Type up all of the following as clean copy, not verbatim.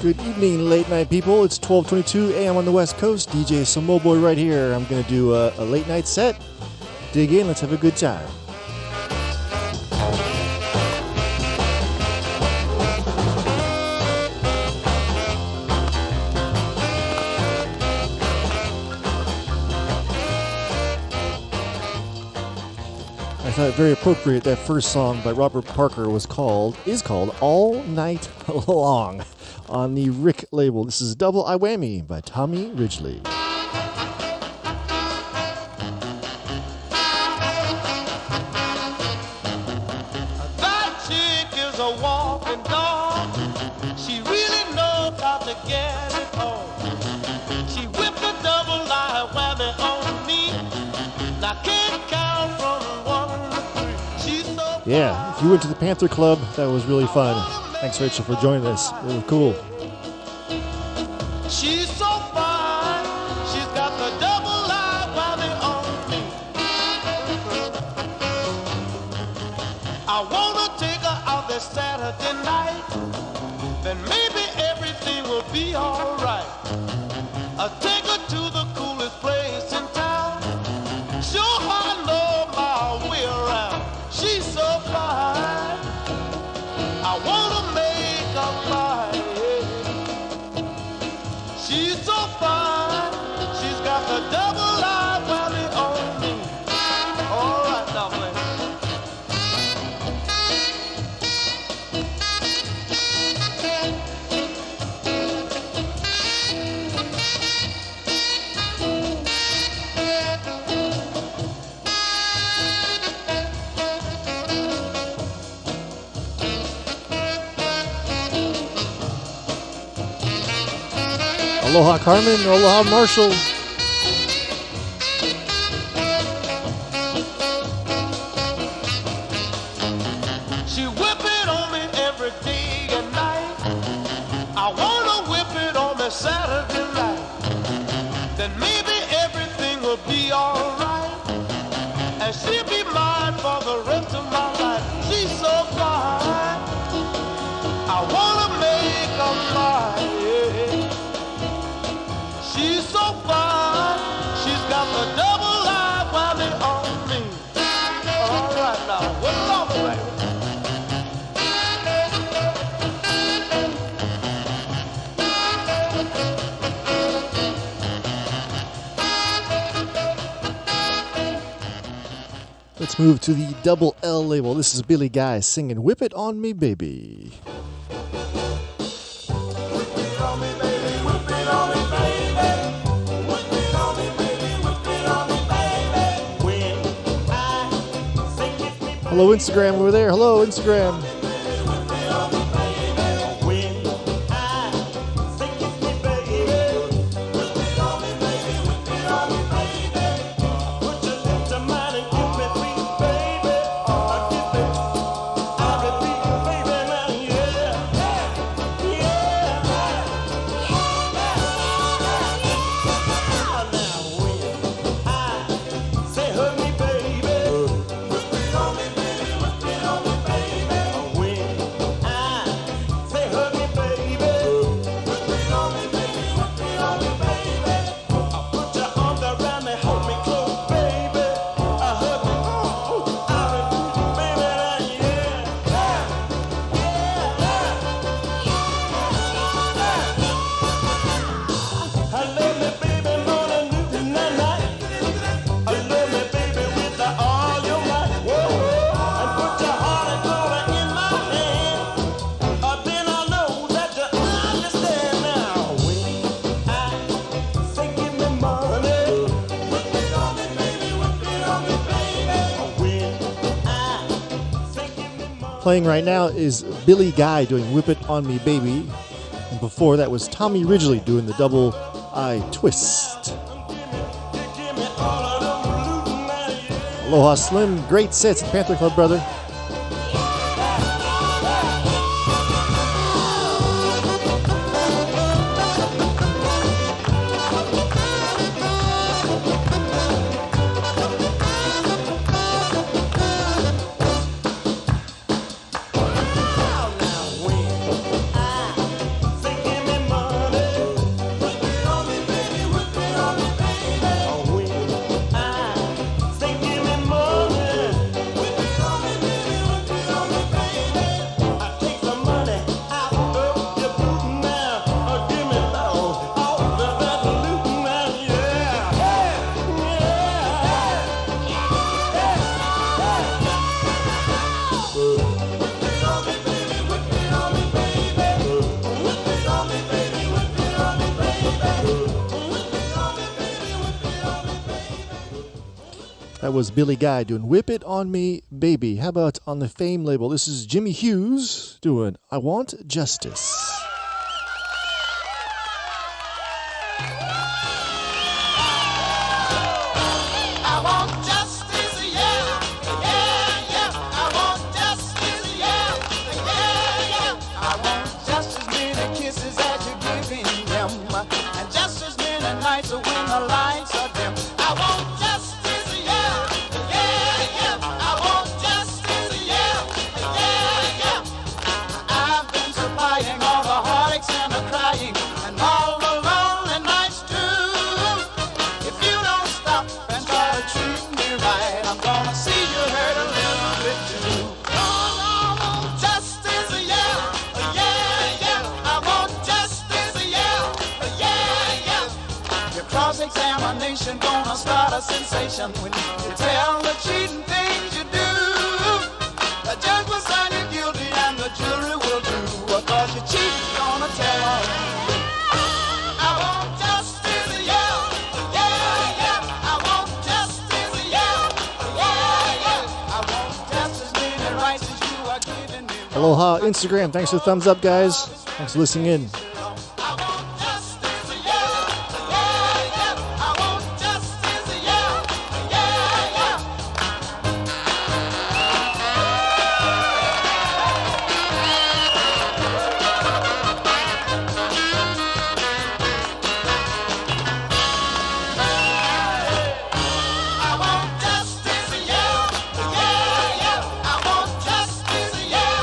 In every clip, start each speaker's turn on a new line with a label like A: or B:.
A: Good evening, late night people. It's 12:22 a.m. on the West Coast. DJ Samoa Boy right here. I'm going to do a late night set. Dig in. Let's have a good time. I thought it very appropriate that first song by Robert Parker is called All Night Long on the Rick label. This is Double I Whammy by Tommy Ridgely.
B: That chick is a walking dog. She really knows how to get it on. She whipped a double I whammy on me. Now can't count from one to three. She's so
A: Yeah, if you went to the Panther Club, that was really fun. Thanks, Rachel, for joining us. It was cool.
B: She's so fine. She's got the double I whammy on me. I wanna take her out this Saturday night. Then maybe everything will be alright. I'll take her to the coolest place in town. Show her I know my way around. She's so fine. I wanna make her mine. She's so fine. She's got the double I whammy on me. All right, now, play.
A: Aloha Carmen, aloha Marshall.
B: She whip it on me every day and night. I wanna whip it on me Saturday night. Then maybe everything will be alright. And she'll be mine for the rest of my life. She's so fine. I wanna make her mine. She's so fine. She's got the double I whammy on me. All right now, what's up, baby?
A: Let's move to the Double L label. This is Billy Guy singing Whip It On Me, Baby. Hello, Instagram over there. Hello, Instagram. Playing right now is Billy Guy doing Whip It On Me, Baby. And before that was Tommy Ridgely doing the Double I Twist. Aloha Slim, great sets at Panther Club, brother.
B: Give me
A: That was Billy Guy doing Whip It On Me, Baby. How about on the Fame label? This is Jimmy Hughes doing I Want Justice.
B: I want justice, yeah, yeah, yeah. I want justice, yeah, yeah, yeah. I want just as many kisses as you're giving them, and just as many nights when the lights are dim. I want justice, yeah, yeah, yeah. I want justice, yeah, yeah, yeah. I've been supplying all the heartaches and the crying and all the lonely nights too. If you don't stop and try to treat me right, I'm gonna see you hurt a little bit too. Oh, I want justice, yeah, yeah, yeah. I want justice, yeah, yeah, yeah. Your cross-examination gonna start a sensation when you tell the cheating things you do. The judge will sign you guilty and the jury will do, because you cheat, gonna tell. I want justice, yeah, yeah, yeah. I want justice, yeah, yeah, yeah. I want just as many rights as you are giving me.
A: Aloha, Instagram. Thanks for the thumbs up, guys. Thanks for listening in.
B: I want justice, yeah, yeah, yeah. I want justice, yeah, yeah, yeah. I want justice, yeah, yeah, yeah. I want justice, yeah,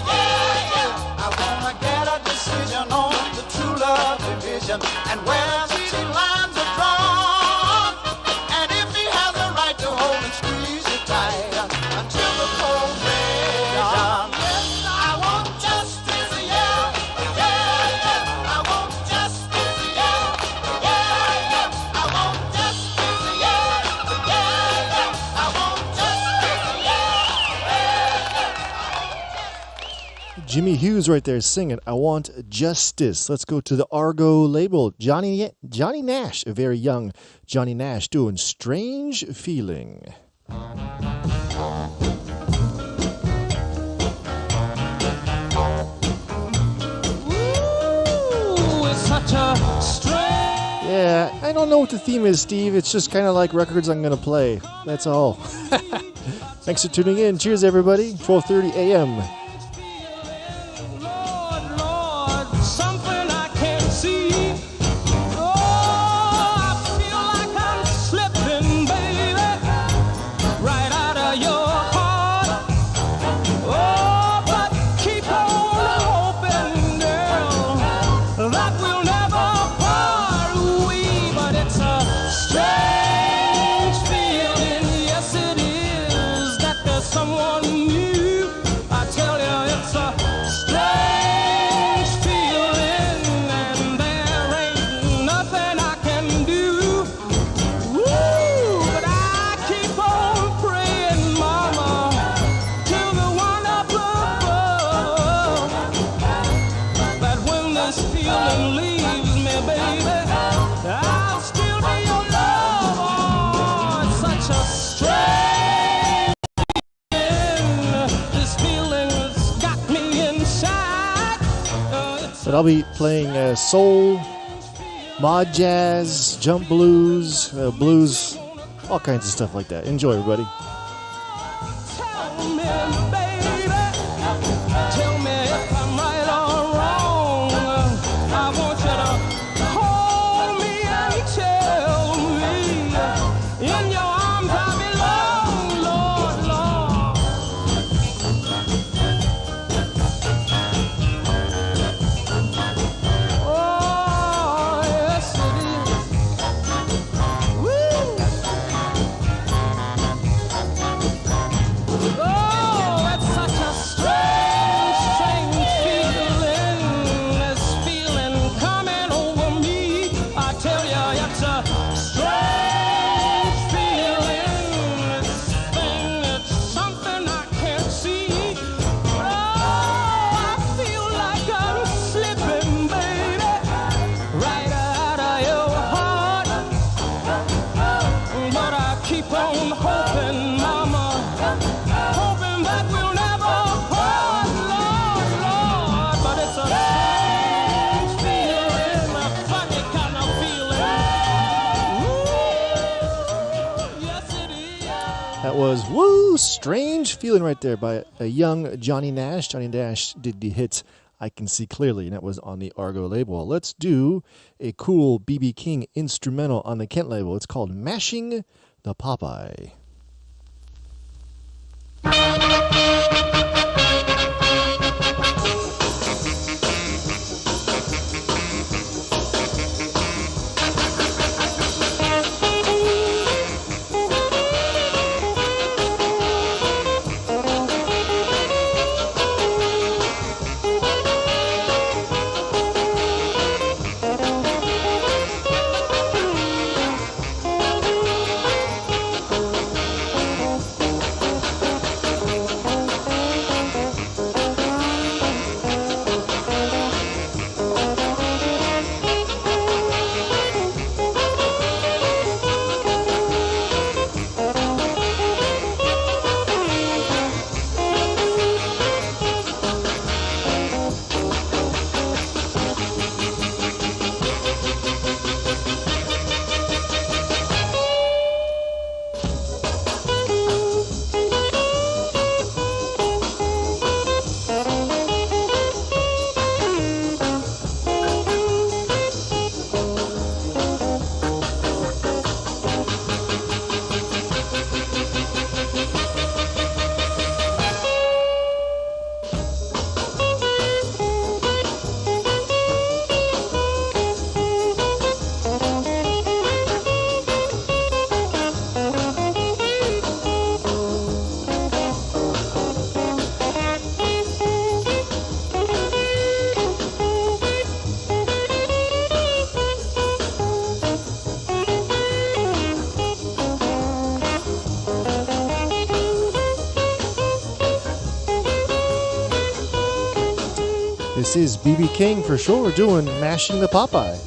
B: yeah, yeah. I wanna get a decision on the true love division and where the two lines are drawn. And if he has a right to hold and squeeze you tight until the cold gray dawn. I want justice, yeah, yeah, yeah. I want justice, yeah, yeah, yeah. I want justice, yeah, yeah, yeah. I want justice, yeah.
A: Jimmy Hughes right there singing I Want Justice. Let's go to the Argo label. Johnny Nash, a very young Johnny Nash doing Strange Feeling.
C: Ooh, it's such a strange.
A: Yeah, I don't know what the theme is, Steve. It's just kind of like records I'm going to play. That's all. Thanks for tuning in. Cheers, everybody. 12:30 a.m.
C: Lord, Lord, something I can't see. Oh, I feel like I'm slipping, baby, right out of your heart. Oh, but keep on hoping, girl, that we'll never part. We, but it's a strange feeling. Yes, it is that there's someone new. I tell you, it's a strange feeling, and there ain't nothing I can do. Woo! But I keep on praying, Mama, to the one up above, that when this feeling leaves me, baby, I'll still be your love. Oh, it's such a strange feeling. This feeling's got me inside. It's
A: But I'll be playing soul, mod jazz, jump blues, blues, all kinds of stuff like that. Enjoy, everybody.
C: Tell me, baby, tell me if I'm right or wrong. I want you to hold me and tell me in your arms I belong, Lord, Lord. Oh, yes it is. Woo! Oh,
A: was Woo! Strange Feeling right there by a young Johnny Nash. Johnny Nash did the hit I Can See Clearly, and that was on the Argo label. Let's do a cool B.B. King instrumental on the Kent label. It's called Mashing the Popeye. This is B.B. King for sure doing Mashing the Popeye.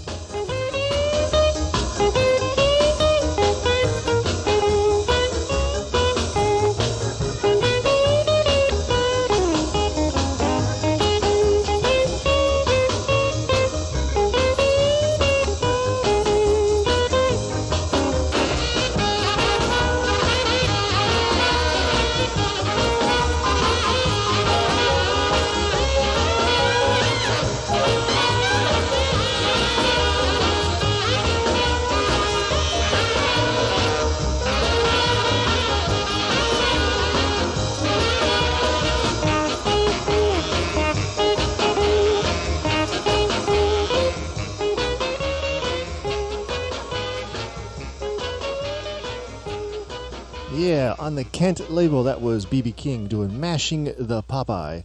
A: Yeah, on the Kent label, that was B.B. King doing Mashing the Popeye.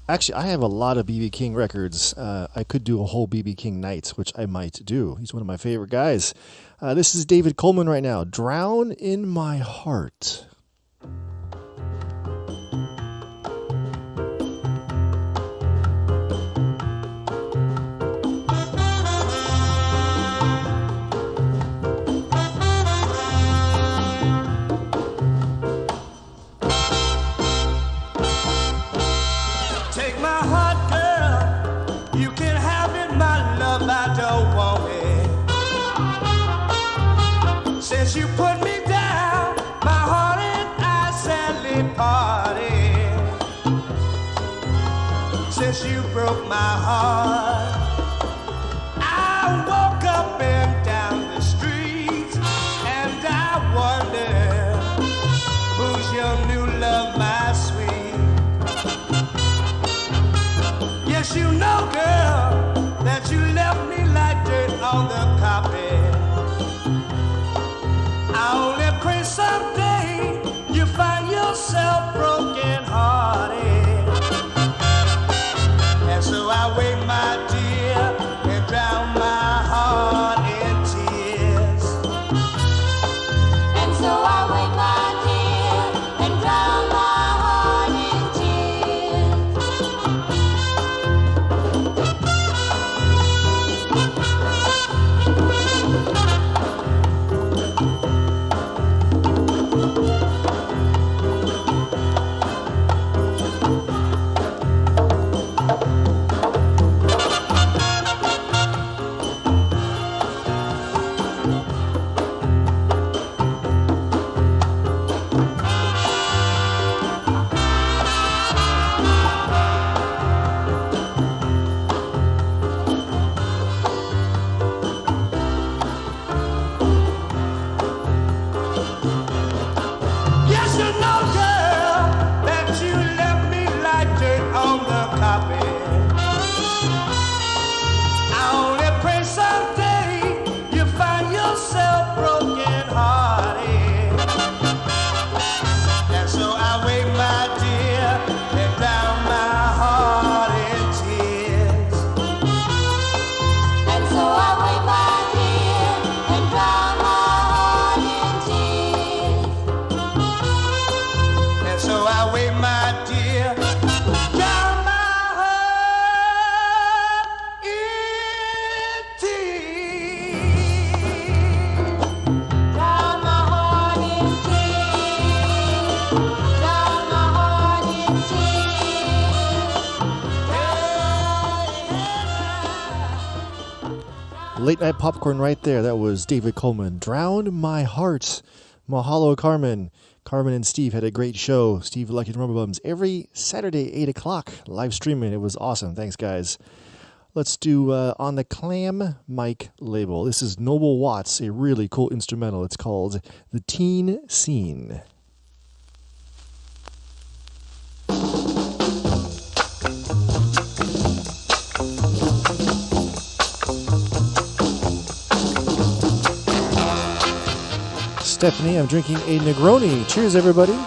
A: Actually, I have a lot of B.B. King records. I could do a whole B.B. King night, which I might do. He's one of my favorite guys. This is David Coleman right now. Drown in My Heart.
C: Since you put me down, my heart and I sadly parted. Since you broke my heart, I woke up and down the streets, and I wonder who's your new love, my sweet. Yes, you know, girl, that you left me like dirt on the carpet. I only pray someday you find yourself broken hearted. And so I wait, my dear, and drown my heart in tears. And so I wait, my dear, and drown my heart in tears.
A: Late night popcorn right there. That was David Coleman. Drowned My Heart. Mahalo, Carmen. Carmen and Steve had a great show. Steve Lucky Rumble Bums every Saturday, 8 o'clock. Live streaming. It was awesome. Thanks, guys. Let's do on the Clam Mic label. This is Noble Watts, a really cool instrumental. It's called The Teen Scene. Stephanie, I'm drinking a Negroni. Cheers, everybody.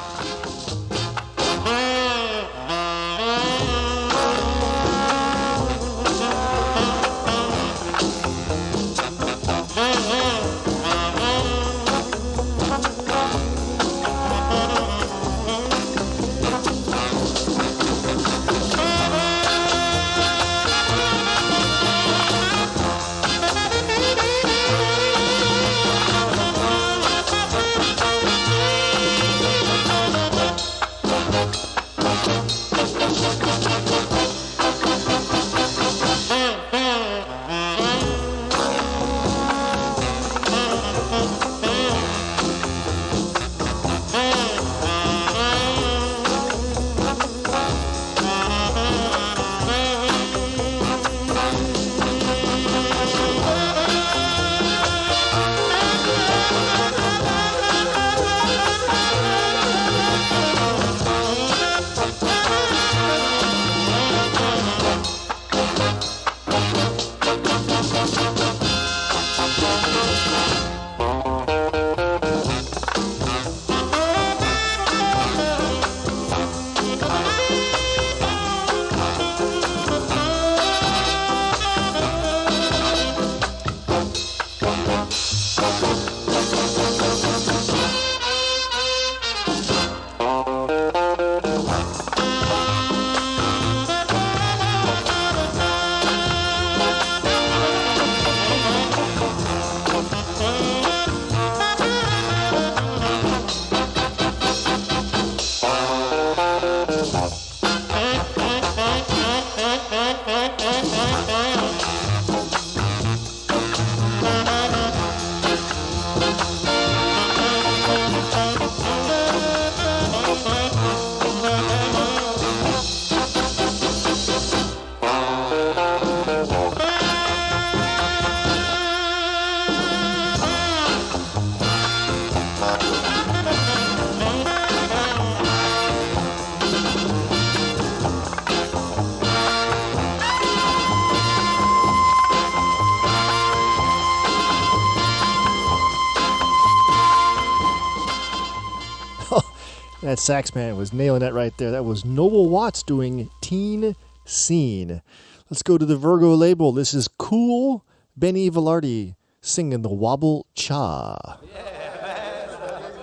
A: That sax man was nailing that right there. That was Noble Watts doing Teen Scene. Let's go to the Virgo label. This is Cool Benny Velarde singing the Wobble Cha.
D: Yeah, man.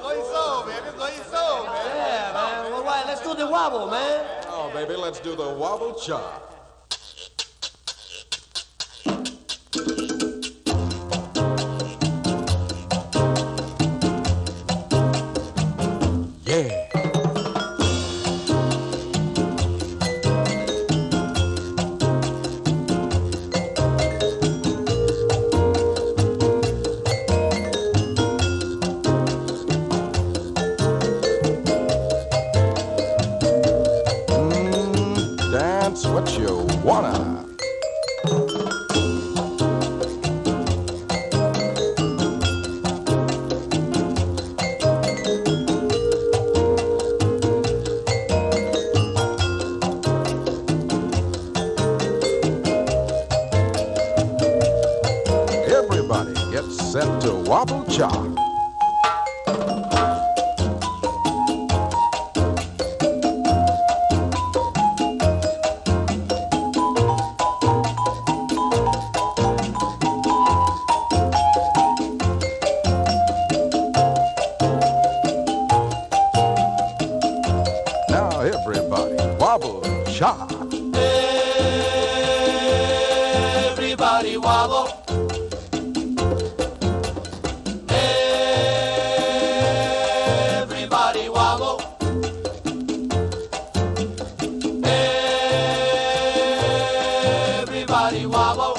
D: Blow your soul, baby. Blow your soul, man. Yeah, man. All right, let's do the wobble, man.
E: Oh, baby, let's do the Wobble Cha. Yeah. Dance what you wanna. Everybody gets set to Wobble Cha. Now everybody wobble cha.
D: Everybody wobble. Everybody wobble. Everybody wobble.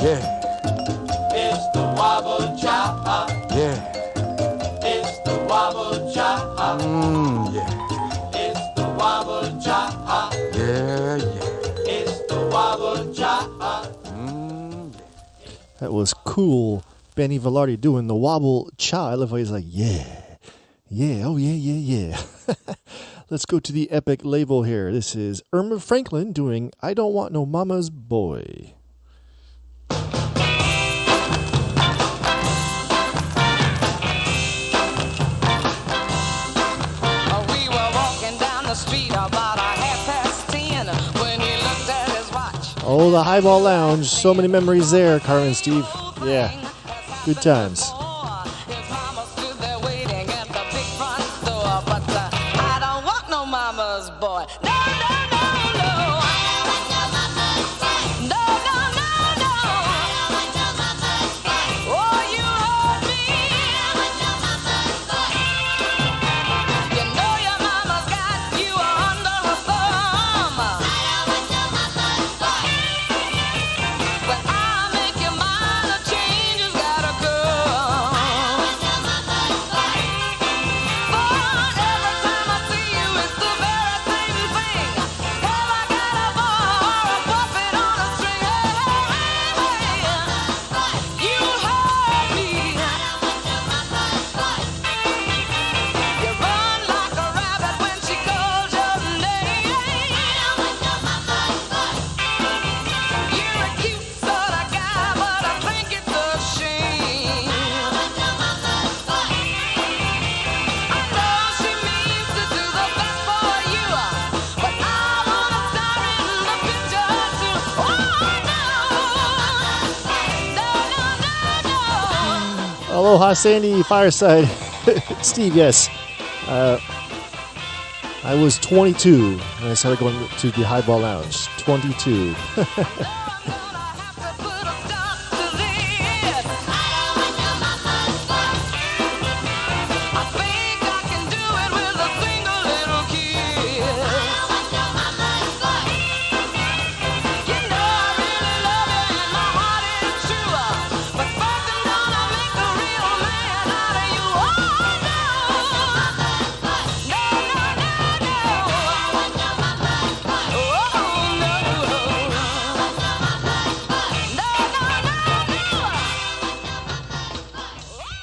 E: Yeah,
B: It's the wobble chop.
E: yeah,
B: It's the wobble chop.
E: yeah,
B: It's the wobble chop.
E: yeah, yeah.
B: It's the wobble chop.
A: That was cool. Benny Velarde doing the wobble cha. I love how he's like, yeah, yeah, oh yeah, yeah, yeah. Let's go to the Epic label here. This is Irma Franklin doing I Don't Want No Mama's Boy.
C: We were walking down the street about 10:30 when he looked at his watch.
A: Oh, the Highball Lounge. So many memories there, Carmen and Steve. Yeah, good times.
C: His mama stood there waiting at the big front door, but I don't want no mama's boy. No, no, no, no. No, no, no, no. Oh, you heard me. You know your mama's got you under her thumb. When I make your mind, a change has gotta come. But every time I see you, it's the very same thing. Have I got a boy or a puppet on a string? Hey, you heard me. You run like a rabbit when she calls your name. You're a cute sort of guy, but I think it's a shame. I know she means to do the best for you, but I wanna star in the picture too. Oh no, no, no, no.
A: Aloha, Sandy Fireside. Steve, yes. I was 22 when I started going to the Highball Lounge. 22.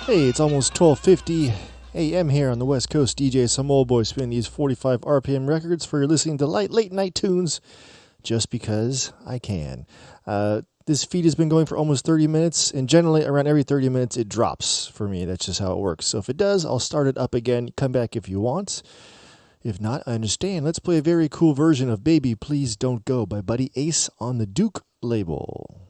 A: Hey, it's almost 12:50 a.m. here on the West Coast. DJ Samoa Boy spinning these 45 RPM records for your listening to late night tunes just because I can. This feed has been going for almost 30 minutes, and generally around every 30 minutes it drops for me. That's just how it works. So if it does, I'll start it up again. Come back if you want. If not, I understand. Let's play a very cool version of Baby Please Don't Go by Buddy Ace on the Duke label.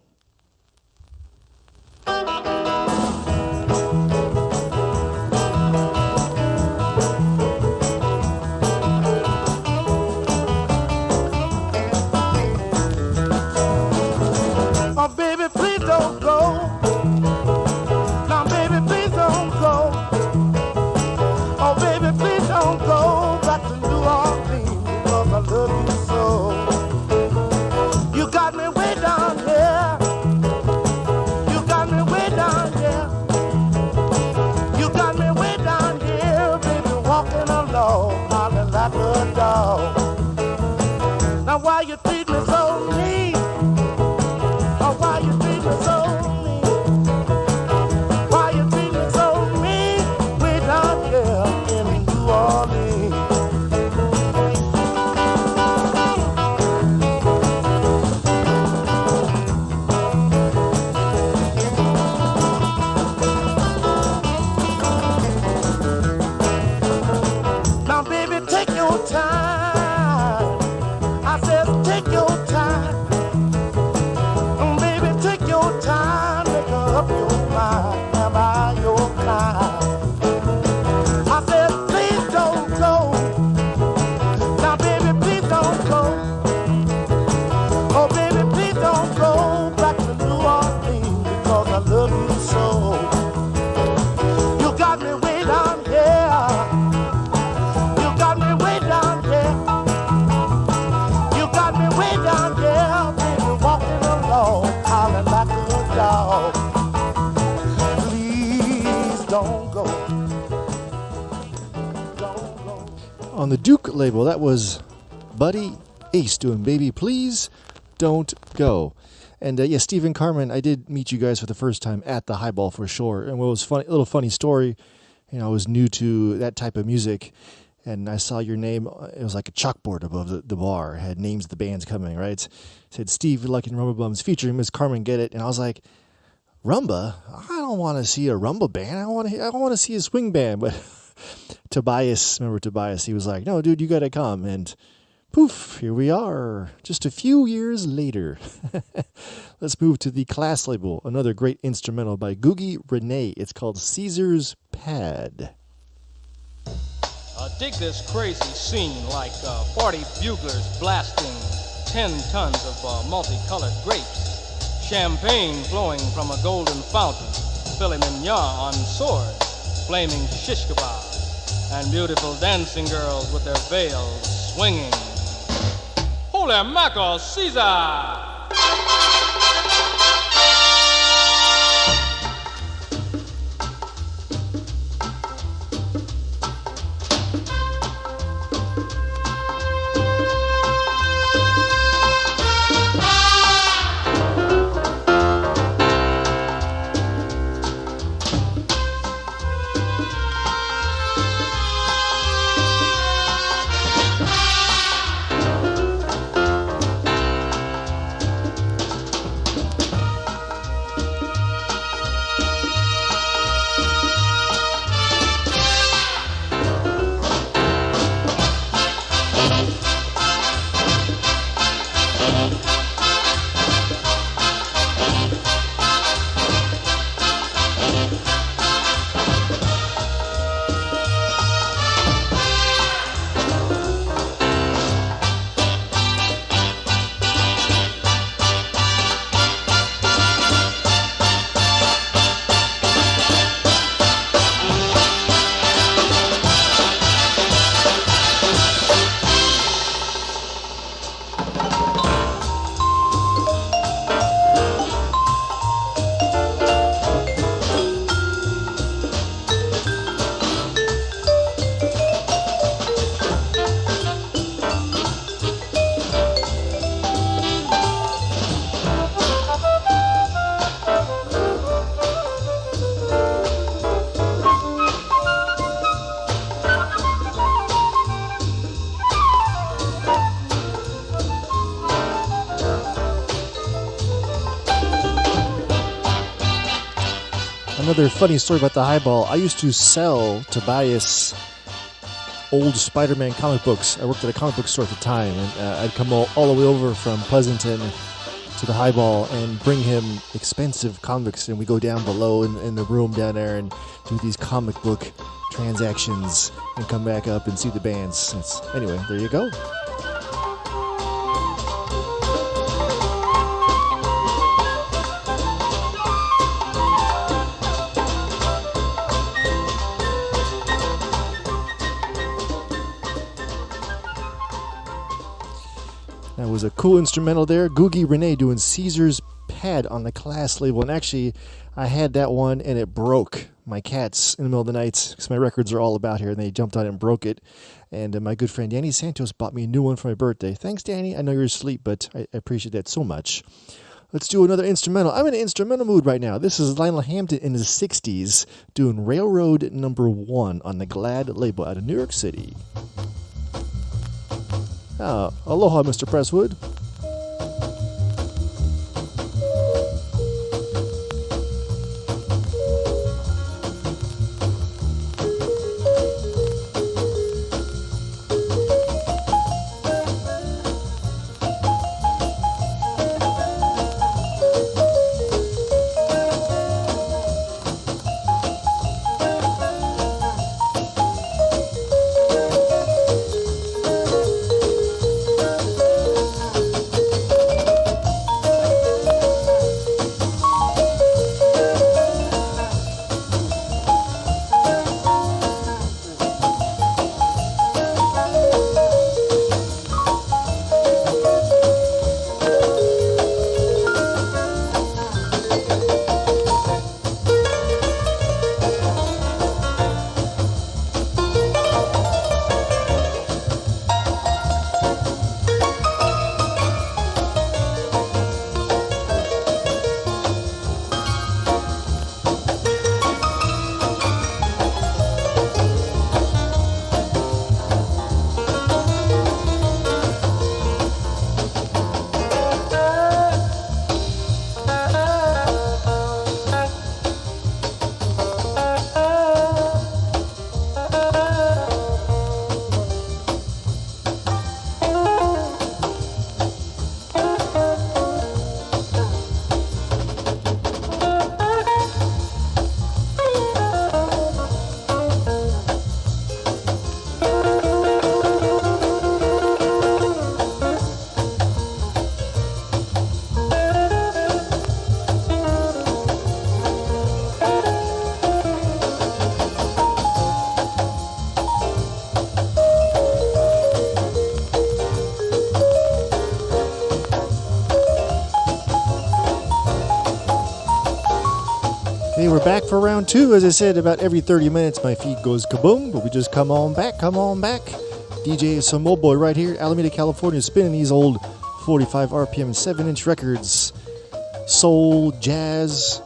B: Oh, baby, please don't go. Now, baby, please don't go. Oh, baby, please don't go back to New Orleans because I love you so. You got me way down here. You got me way down here. You got me way down here, baby, walking alone, hollering like a dog. Now, why you treat me so mean? Oh, why you treat me so mean? Why you treat me so mean? Way down here in New Orleans. Now, baby, take your time. I said, take your time.
A: on the Duke label, that was Buddy Ace doing Baby Please Don't Go. And yeah, Stephen Carmen, I did meet you guys for the first time at the Highball for sure. And what was funny, a little funny story, I was new to that type of music, and I saw your name. It was like a chalkboard above the bar. It had names of the bands coming, right? It said Steve Luck and Rumba Bums featuring Miss Carmen Get It. And I was like, Rumba? I don't want to see a Rumba band. I want to see a swing band. But Tobias, remember Tobias? He was like, no, dude, you got to come. And poof, here we are, just a few years later. Let's move to the Class label, another great instrumental by Googie Renee. It's called Caesar's Pad.
C: Dig this crazy scene like 40 buglers blasting 10 tons of multicolored grapes, champagne flowing from a golden fountain, filet mignon on swords, flaming shish kebabs, and beautiful dancing girls with their veils swinging. Holy mackerel, Caesar!
A: Another funny story about the Highball. I used to sell Tobias old Spider-Man comic books. I worked at a comic book store at the time, and I'd come all the way over from Pleasanton to the Highball and bring him expensive comics, and we go down below in the room down there and do these comic book transactions and come back up and see the bands. Anyway, there you go. That was a cool instrumental there. Googie Renee doing Caesar's Pad on the Class label. And actually, I had that one and it broke. My cats in the middle of the night, because my records are all about here, and they jumped on it and broke it. And my good friend Danny Santos bought me a new one for my birthday. Thanks, Danny. I know you're asleep, but I appreciate that so much. Let's do another instrumental. I'm in an instrumental mood right now. This is Lionel Hampton in his 60s doing Railroad Number 1 on the Glad label out of New York City. Aloha, Mr. Presswood. Hey, we're back for round two. As I said, about every 30 minutes my feed goes kaboom, but we just come on back. DJ Samoa Boy right here, Alameda, California, spinning these old 45 RPM 7-inch records. Soul, jazz,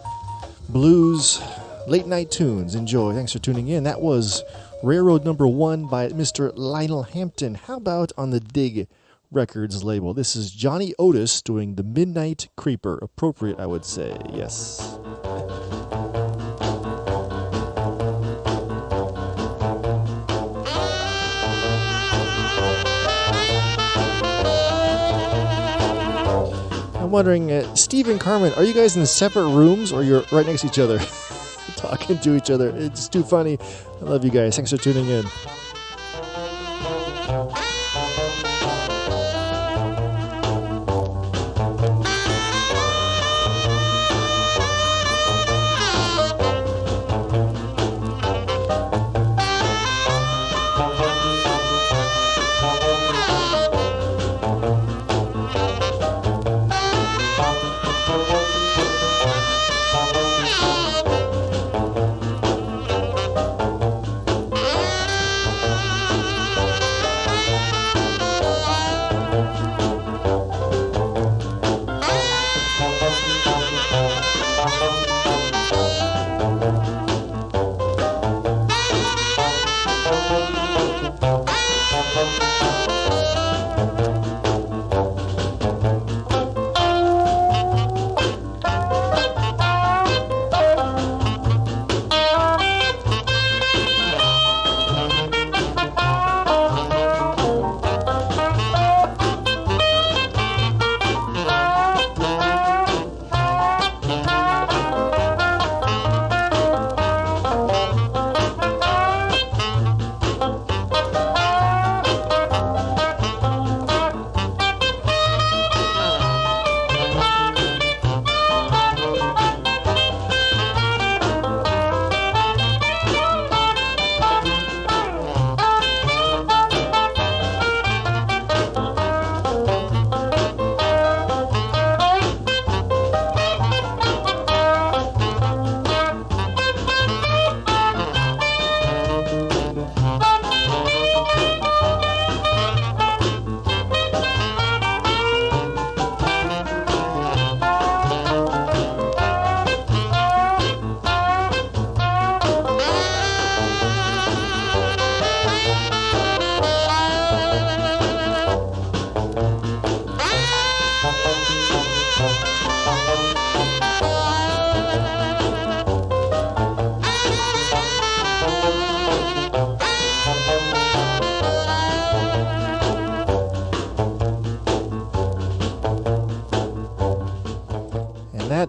A: blues, late night tunes. Enjoy. Thanks for tuning in. That was Railroad Number 1 by Mr. Lionel Hampton. How about on the Dig Records label? This is Johnny Otis doing The Midnight Creeper. Appropriate, I would say. Yes. I'm wondering, Steve and Carmen, are you guys in separate rooms or you're right next to each other talking to each other? It's too funny. I love you guys. Thanks for tuning in.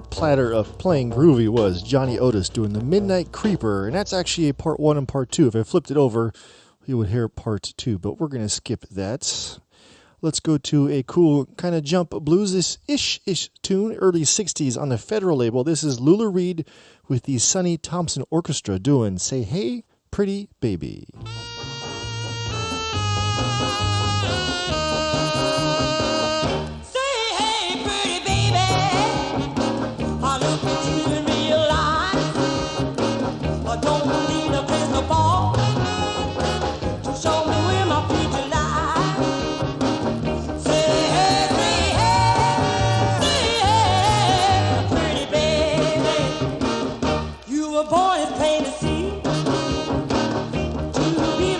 A: Platter of playing groovy was Johnny Otis doing The Midnight Creeper, and that's actually a part 1 and part 2. If I flipped it over, you would hear part 2, but we're going to skip that. Let's go to a cool kind of jump blues-ish tune, early 60s on the Federal label. This is Lula Reed with the Sonny Thompson Orchestra doing Say Hey, Pretty Baby.
F: Born in plain to see, to be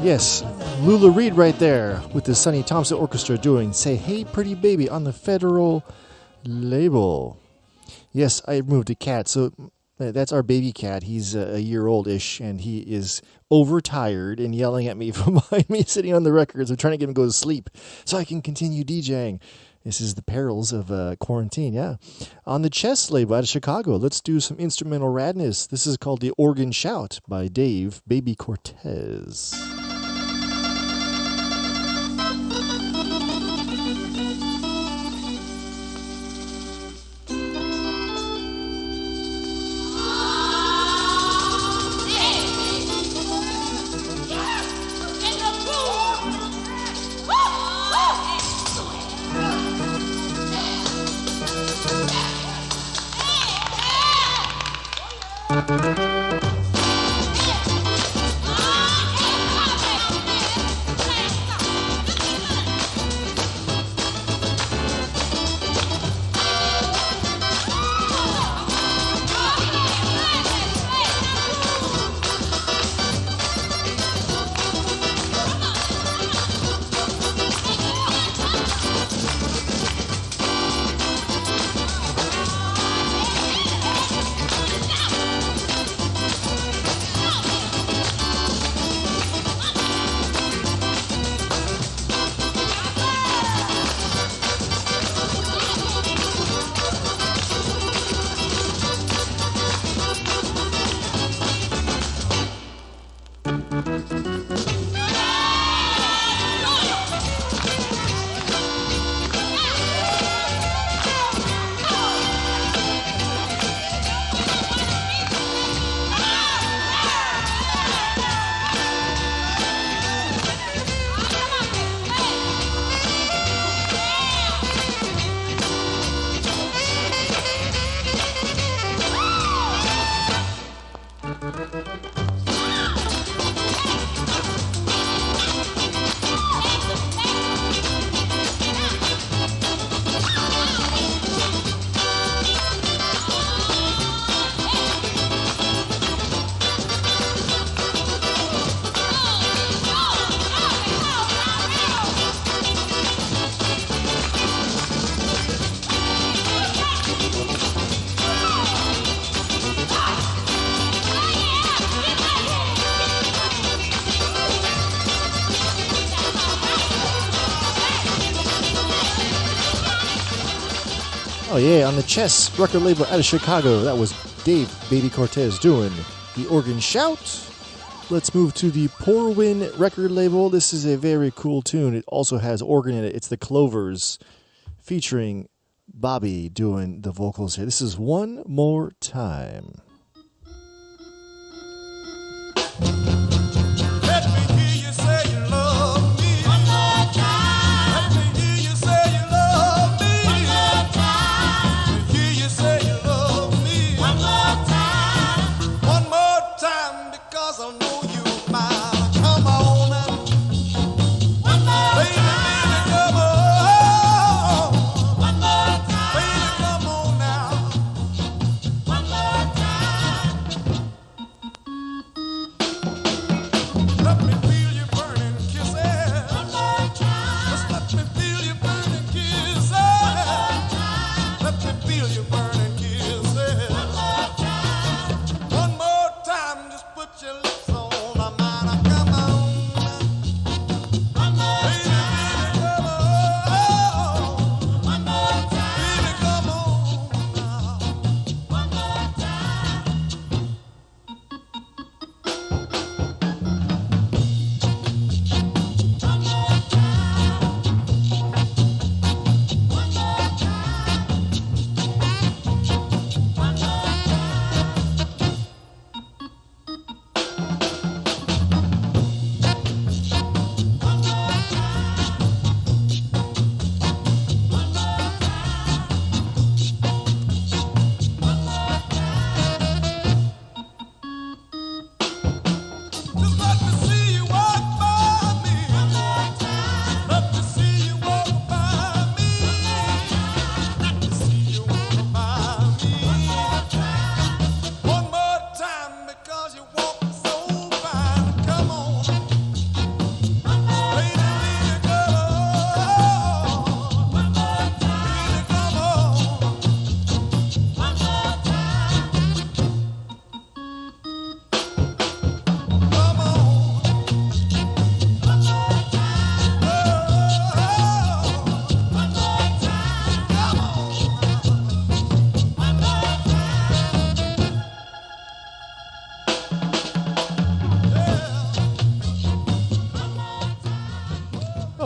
A: Yes, Lula Reed right there with the Sonny Thompson Orchestra doing Say Hey Pretty Baby on the Federal label. Yes, I moved a cat, so that's our baby cat. He's a year old-ish, and he is overtired and yelling at me from behind me, sitting on the records. I'm trying to get him to go to sleep so I can continue DJing. This is the perils of quarantine, yeah. On the Chess label out of Chicago, let's do some instrumental radness. This is called The Organ Shout by Dave Baby Cortez. Oh yeah, on the Chess record label out of Chicago, that was Dave Baby Cortez doing The Organ Shout. Let's move to the Porwin record label. This is a very cool tune. It also has organ in it. It's the Clovers featuring Bobby doing the vocals here. This is One More Time.
B: Let me hear you say you love me. One more time. Let me hear you say you love me. One more time. Let me hear you say you love me. One more time. One more time, because I know you're mine. Come on now. One more baby, time. Baby, come on. One more time. Baby, come on now. One more time.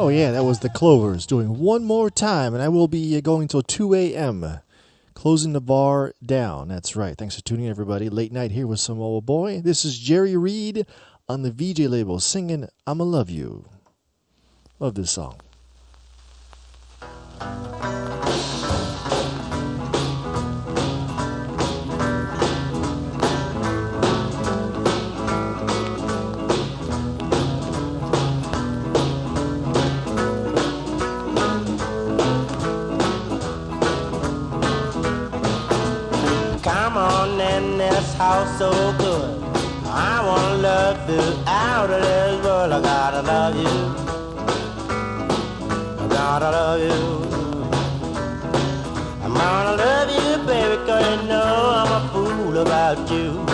A: Oh yeah, that was the Clovers doing One More Time, and I will be going till 2 a.m. Closing the bar down. That's right. Thanks for tuning in, everybody. Late night here with Samoa Boy. This is Jerry Reed on the VJ label singing I'ma Love You. Love this song.
D: This house so good, I wanna love you out of this world. I gotta love you, I gotta love you. I'm gonna love you, baby, 'cause you know I'm a fool about you.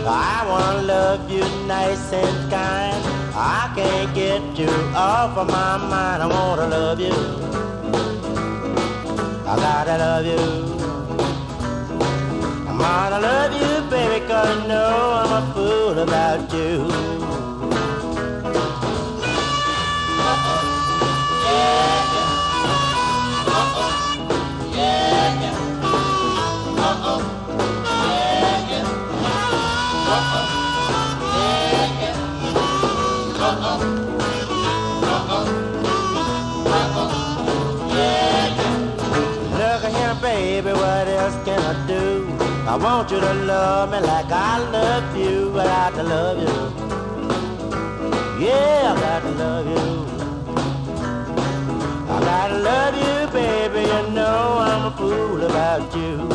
D: I wanna love you nice and kind, I can't get you off of my mind. I wanna love you, I gotta love you. I wanna love you, baby, 'cause you know I'm a fool about you. Uh-oh. Yeah, yeah. Uh-oh. Yeah, yeah. Uh-oh. Yeah, yeah. Uh-oh. Yeah, yeah. Uh-oh. Uh-oh. Uh-oh. Yeah, yeah. Look at here, baby, what else can I do? I want you to love me like I love you. I got to love you. Yeah, I got to love you. I got to love you, baby. You know I'm a fool about you.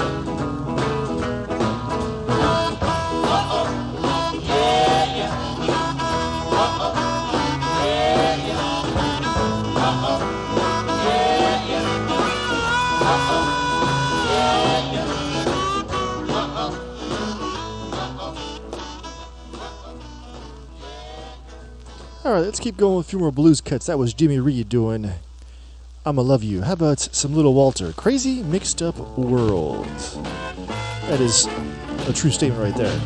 D: Uh-oh. Yeah, yeah. Uh-oh. Yeah, yeah. Uh-oh. Yeah, yeah. Uh-oh. Yeah, yeah.
A: All right, let's keep going with a few more blues cuts. That was Jimmy Reed doing I'ma Love You. How about some Little Walter? Crazy Mixed Up World. That is a true statement right there.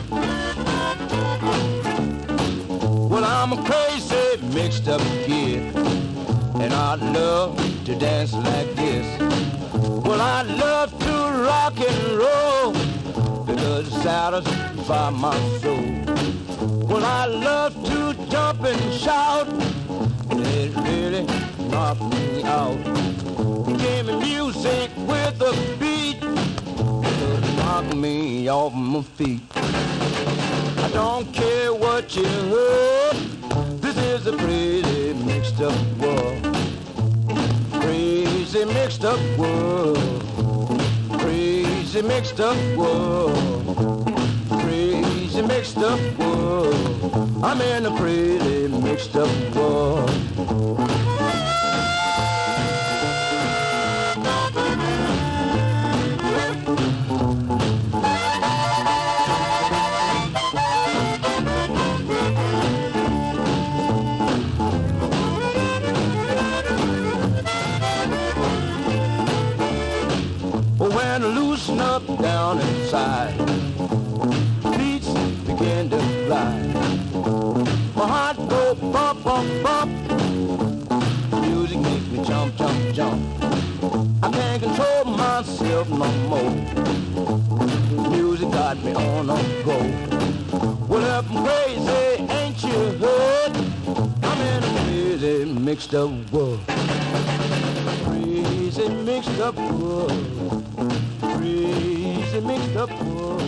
C: Well, I'm a crazy mixed up kid, and I love to dance like this. Well, I love to rock and roll because it satisfies my soul. Well, I love to jump and shout, it really knocks me out. Give me music with a beat, it'll knock me off my feet. I don't care what you heard, this is a crazy mixed up world. Crazy mixed up world. Crazy mixed up world. Crazy mixed up world. I'm in a crazy mixed up world. When I loosen up down inside, beats begin to fly. My heart go bump, bump, bump. Music makes me jump, jump, jump. I can't control myself no more. Music got me on a go. Well, if I'm crazy, ain't you heard? I'm in a crazy mixed up world. Crazy mixed up world. Crazy mixed up world.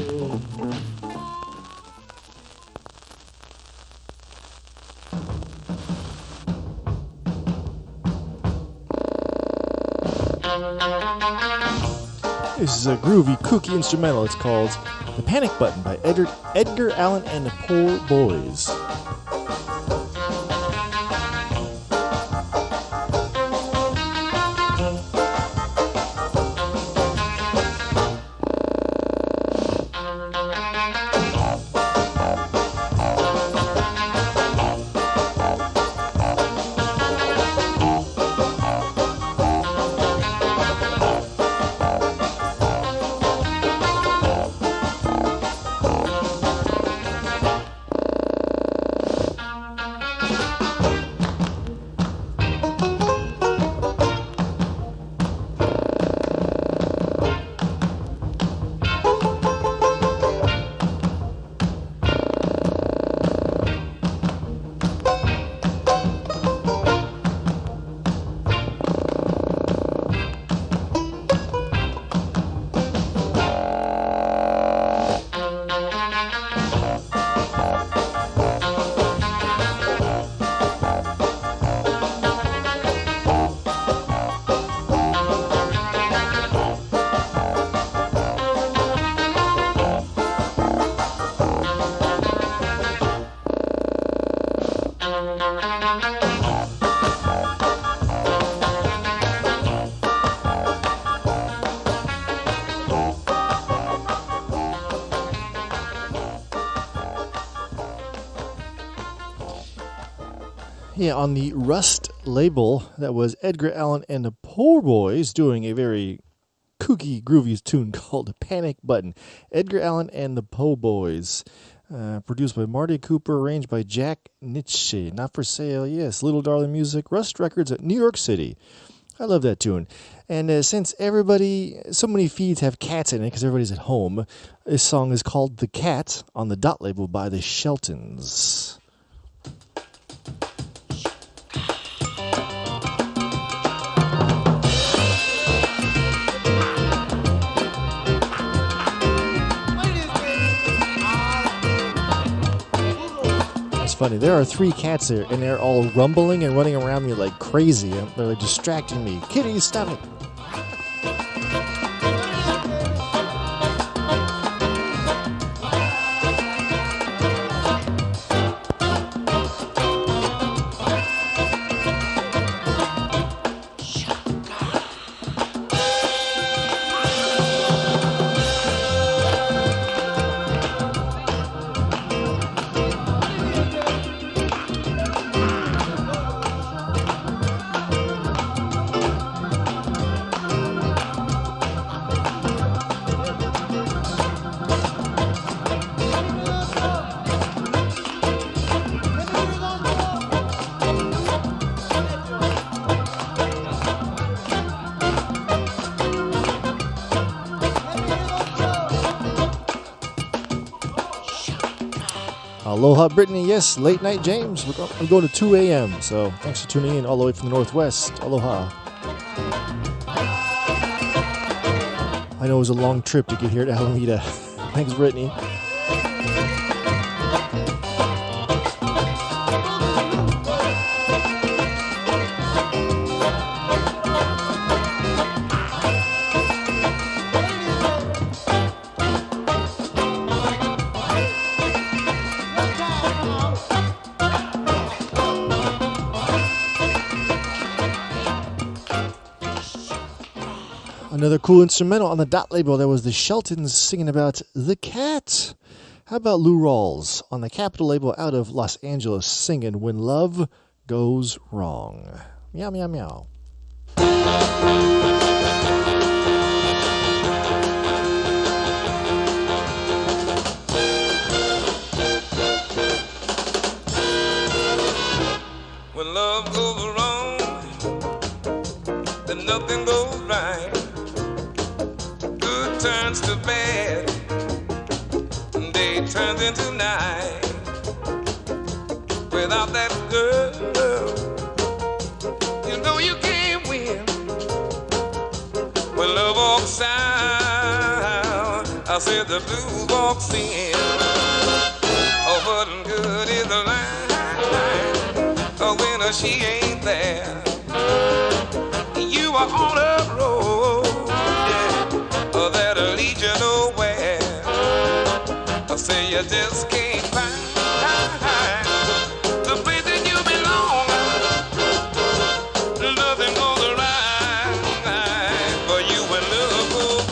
A: This is a groovy, kooky instrumental. It's called The Panic Button by Edgar Allan and the Poor Boys. Yeah, on the Rust label, that was Edgar Allan and the Po' Boys doing a very kooky, groovy tune called Panic Button. Edgar Allan and the Po' Boys. Produced by Marty Cooper, arranged by Jack Nitzsche. Not for sale, yes. Little Darling Music, Rust Records at New York City. I love that tune. And since so many feeds have cats in it because everybody's at home, this song is called The Cat on the Dot label by the Sheltons. Funny. There are 3 cats there, and they're all rumbling and running around me like crazy. They're like distracting me. Kitty, stop it. Aloha, Brittany. Yes, late night, James. I'm going to 2 a.m., so thanks for tuning in all the way from the Northwest. Aloha. I know it was a long trip to get here to Alameda. Thanks, Brittany. Another cool instrumental on the Dot label. That was the Sheltons singing about The Cat. How about Lou Rawls on the Capitol label out of Los Angeles singing When Love Goes Wrong. Meow, meow, meow.
F: When love goes wrong, then nothing goes right. Good turns to bad, day turns into night. Without that girl, you know you can't win. When love walks out, I said the blues walks in. Oh, what good is the line when she ain't there? You are on a road, yeah, that'll lead you nowhere. I say you just can't find the place that you belong. Nothing goes right for you when love goes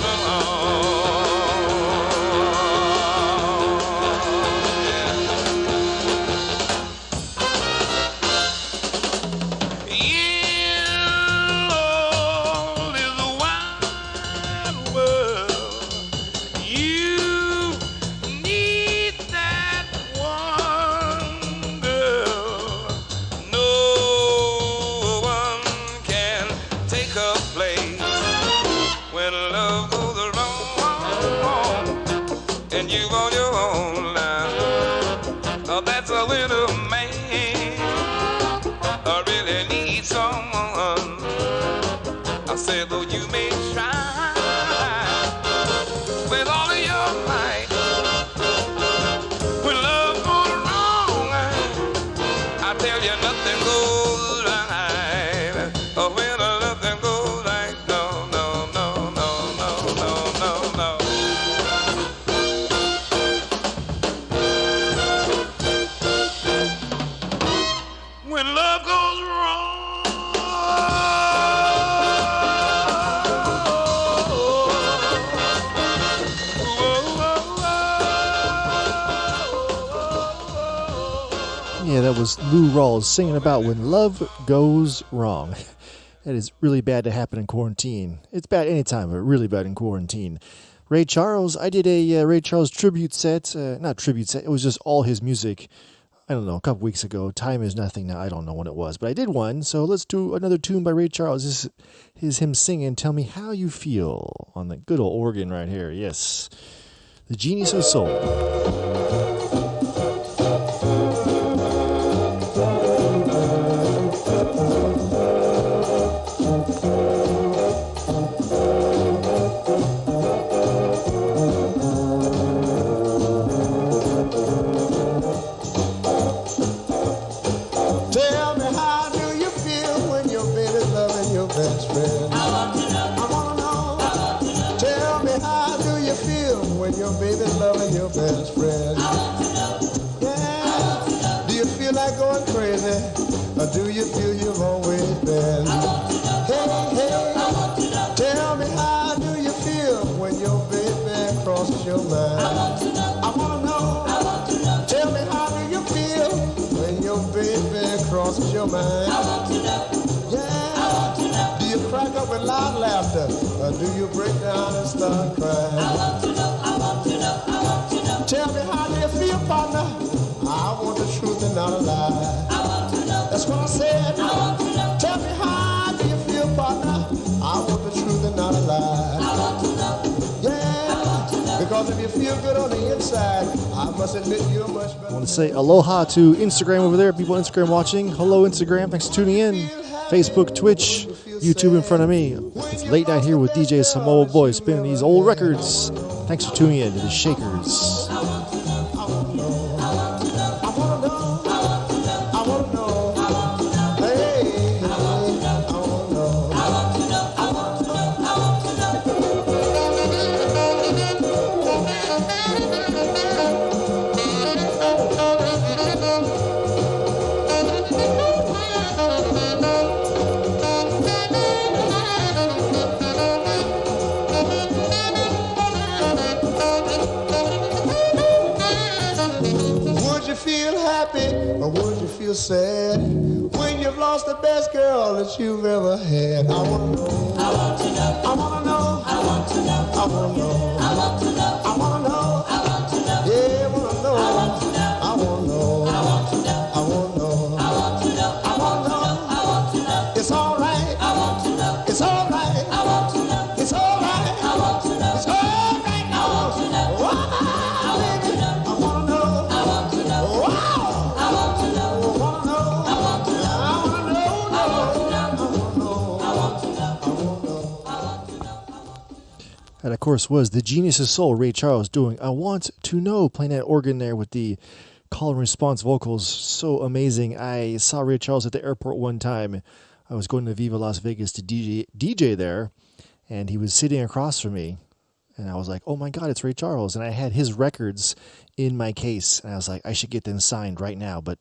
A: Yeah, that was Lou Rawls singing about when love goes wrong. That is really bad to happen in quarantine. It's bad anytime, but really bad in quarantine. Ray Charles, I did a Ray Charles tribute set. Not tribute set, it was just all his music. I don't know, a couple weeks ago. Time is nothing now. I don't know when it was, but I did one. So let's do another tune by Ray Charles. This is him singing Tell Me How You Feel on the good old organ right here. Yes. The Genius of Soul.
B: Best friend. Yeah. Do you feel like going crazy? Or do you feel you've always been? Hey, tell me how do you feel when your baby crosses your mind? I wanna know. Tell me how do you feel when your baby crosses your mind? Yeah. Do you crack up with loud laughter? Or do you break down and start crying? Tell me how do you feel, partner? I want the truth and not a lie. I want to know. That's what I said. I want to know. Tell me how do you feel, partner? I want the truth and not a lie. I want to know. Yeah. I want to know. Because if you feel good on the inside, I must admit you're much better.
A: I want to say aloha to Instagram over there. People on Instagram watching. Hello, Instagram. Thanks for tuning in. Facebook, Twitch, YouTube in front of me. It's late night here with DJ Samoa Boy spinning these old records. Thanks for tuning in to the Shakers.
B: Or would you feel sad when you've lost the best girl that you've ever had? I wanna know. I want to know. I wanna know. I want to know. I wanna know. I want to know. I wanna know. I want to know. Yeah, I wanna know. I want to know. I wanna know. I want to know. I wanna know. I want to know. I wanna know. I want to know. It's all right. I want to know. It's all right. I want to know. It's all right. I want to know. It's all right. I want to know. Wow, baby. I wanna know. I want to know. Wow.
A: That, of course, was The Genius of Soul, Ray Charles doing I Want to Know, playing that organ there with the call and response vocals. So amazing. I saw Ray Charles at the airport one time. I was going to Viva Las Vegas to DJ there, and he was sitting across from me. And I was like, oh my God, it's Ray Charles. And I had his records in my case. And I was like, I should get them signed right now. But,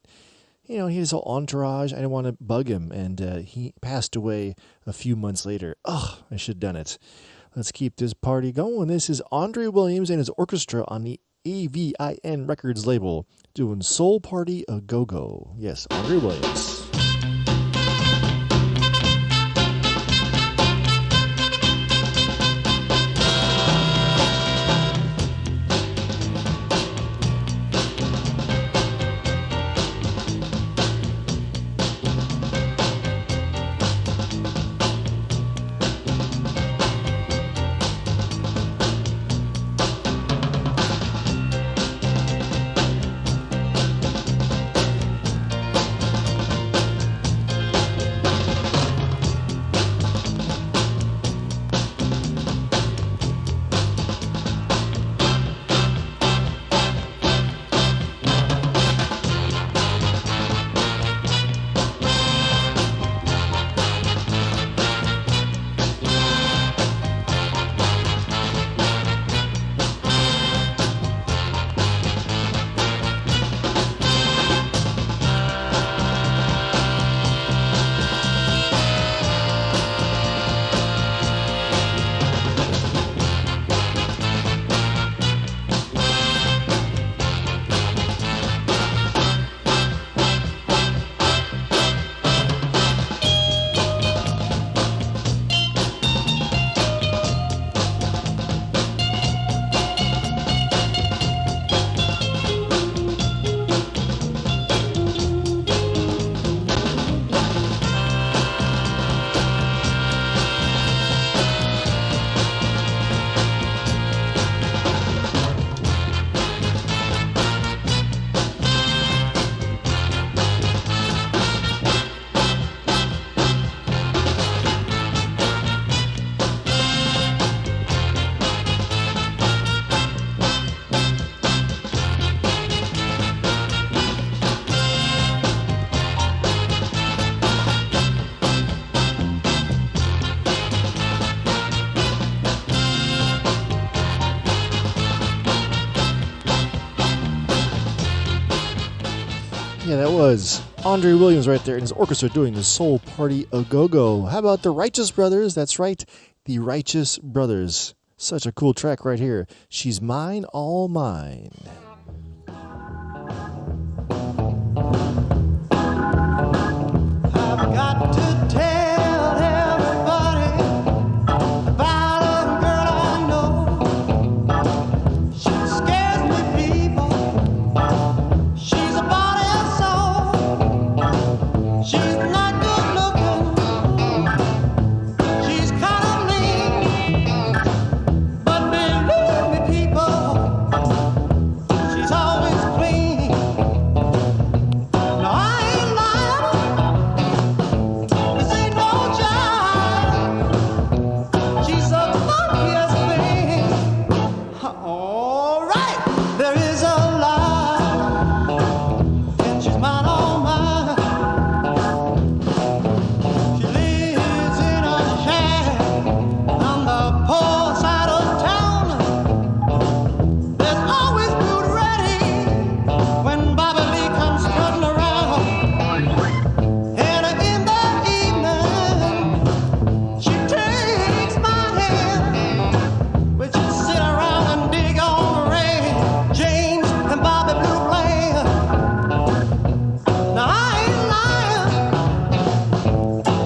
A: you know, he has whole entourage. I didn't want to bug him. And he passed away a few months later. Oh, I should have done it. Let's keep this party going. This is Andre Williams and his orchestra on the AVIN Records label doing Soul Party A Go-Go. Yes, Andre Williams. Yeah, that was Andre Williams right there and his orchestra doing the Soul Party A-Go-Go. How about the Righteous Brothers? That's right, the Righteous Brothers. Such a cool track right here. She's Mine, All Mine.
B: I've got to tell everybody about a girl I know. She scares me, people. She's a body and soul. She's not good looking. She's kind of mean. But believe me, people, she's always clean. Now I ain't lying. This ain't no jive. She's the funkiest thing. All right, there is a lie, and she's mine, all mine. She lives in a shack on the poor side of town. There's always food ready when Bobby Lee comes strutting around. And in the evening, she takes my hand. We just sit around and dig on Ray, James, and Bobby Blue playing. Now I ain't lying.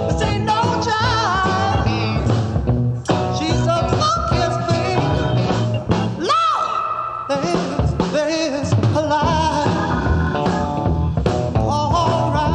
B: This ain't no jive. She's the funkiest thing. Lord, there is a lie. All right.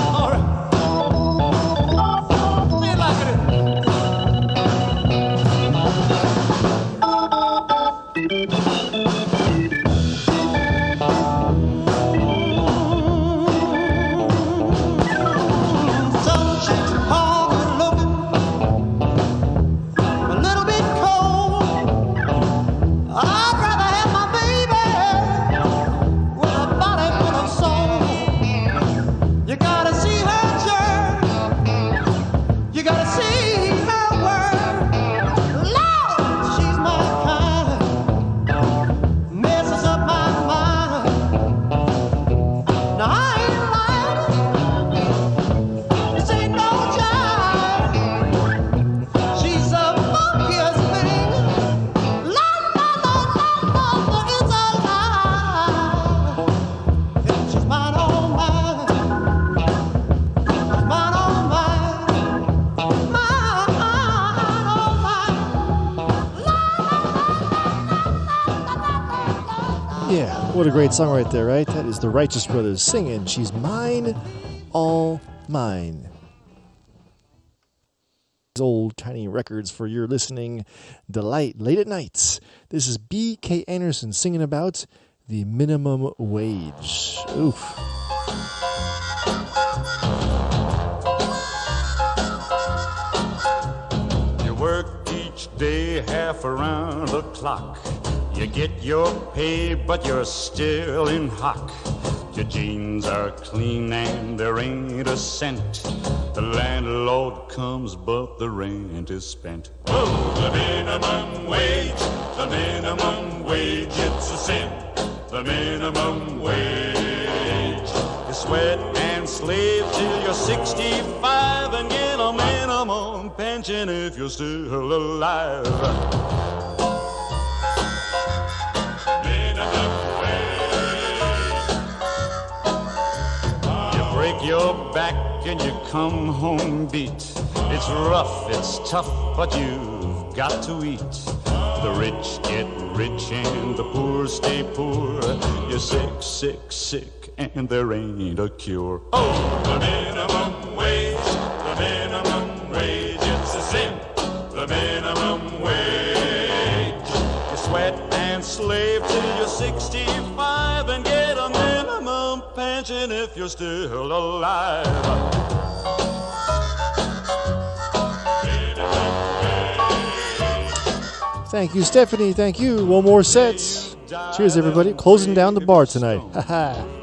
B: All right. Say it like it is. Some chicks are good looking, a little bit cold. I'd rather have my baby with a body full of soul. You gotta see her jerk, you gotta see her work. Lord, she's my kind, messes up my mind. Now I ain't lying. This ain't no jive. She's the funkiest thing. La la la la la, it's a lie. And she's mine, all mine. She's mine, all mine. Mine, all mine.
A: Yeah, what a great song right there, right? That is the Righteous Brothers singing She's Mine, All Mine. These old tiny records for your listening delight late at nights. This is B.K. Anderson singing about the minimum wage. Oof.
G: You work each day half around the clock. You get your pay, but you're still in hock. Your jeans are clean and there ain't a cent. The landlord comes, but the rent is spent. Oh, the minimum wage, it's a sin. The minimum wage. You sweat and slave till you're 65 and get a minimum pension if you're still alive. Break your back and you come home beat. It's rough, it's tough, but you've got to eat. The rich get rich and the poor stay poor. You're sick, sick, sick, and there ain't a cure. Oh, the minimum wage, it's a sin. The minimum wage. You sweat and slave till you're 65 and get a minimum pension if you're still alive.
A: Thank you, Stephanie. Thank you. One more set. Cheers, everybody. Closing down the bar tonight.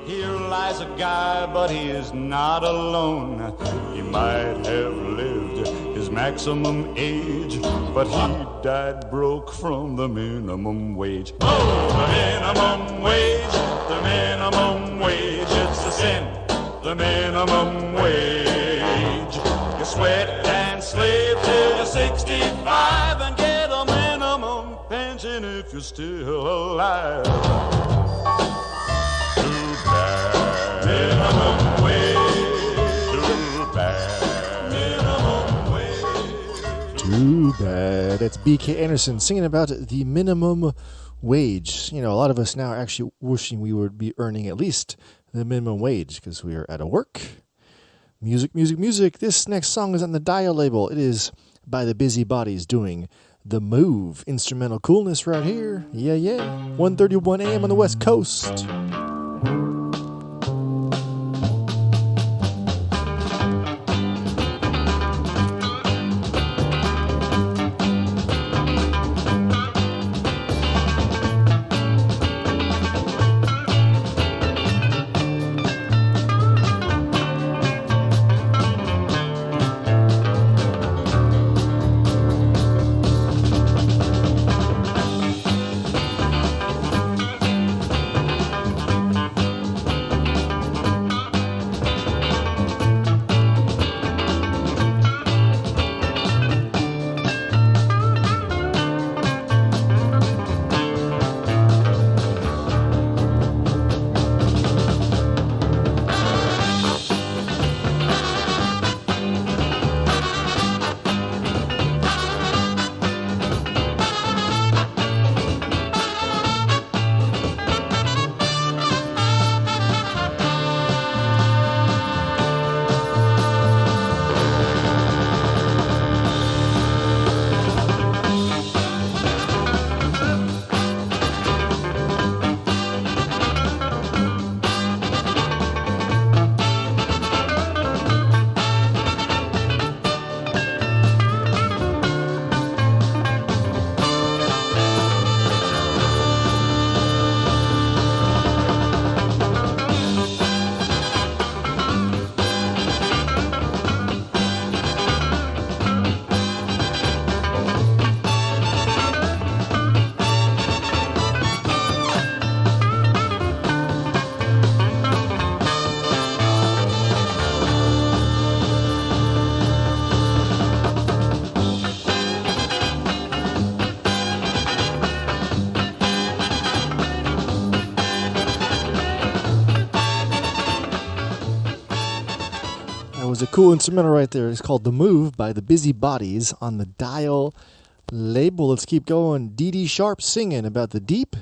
G: Here lies a guy, but he is not alone. He might have lived his maximum age, but he died broke from the minimum wage. Oh, the minimum wage, the minimum wage, it's a sin, the minimum wage. You sweat and slave till you're 65 and get a minimum pension if you're still alive. Too bad. Minimum wage. Too bad. Minimum wage.
A: Too bad. That's B.K. Anderson singing about the minimum wage. You know, a lot of us now are actually wishing we would be earning at least the minimum wage because we are out of work. Music, music, music. This next song is on the Dial label. It is by the Busy Bodies doing The Move. Instrumental coolness right here. Yeah, yeah. 1:31 a.m. on the West Coast. Was a cool instrumental right there. It's called The Move by the Busy Bodies on the Dial label. Let's keep going. Dee Dee Sharp singing about the deep,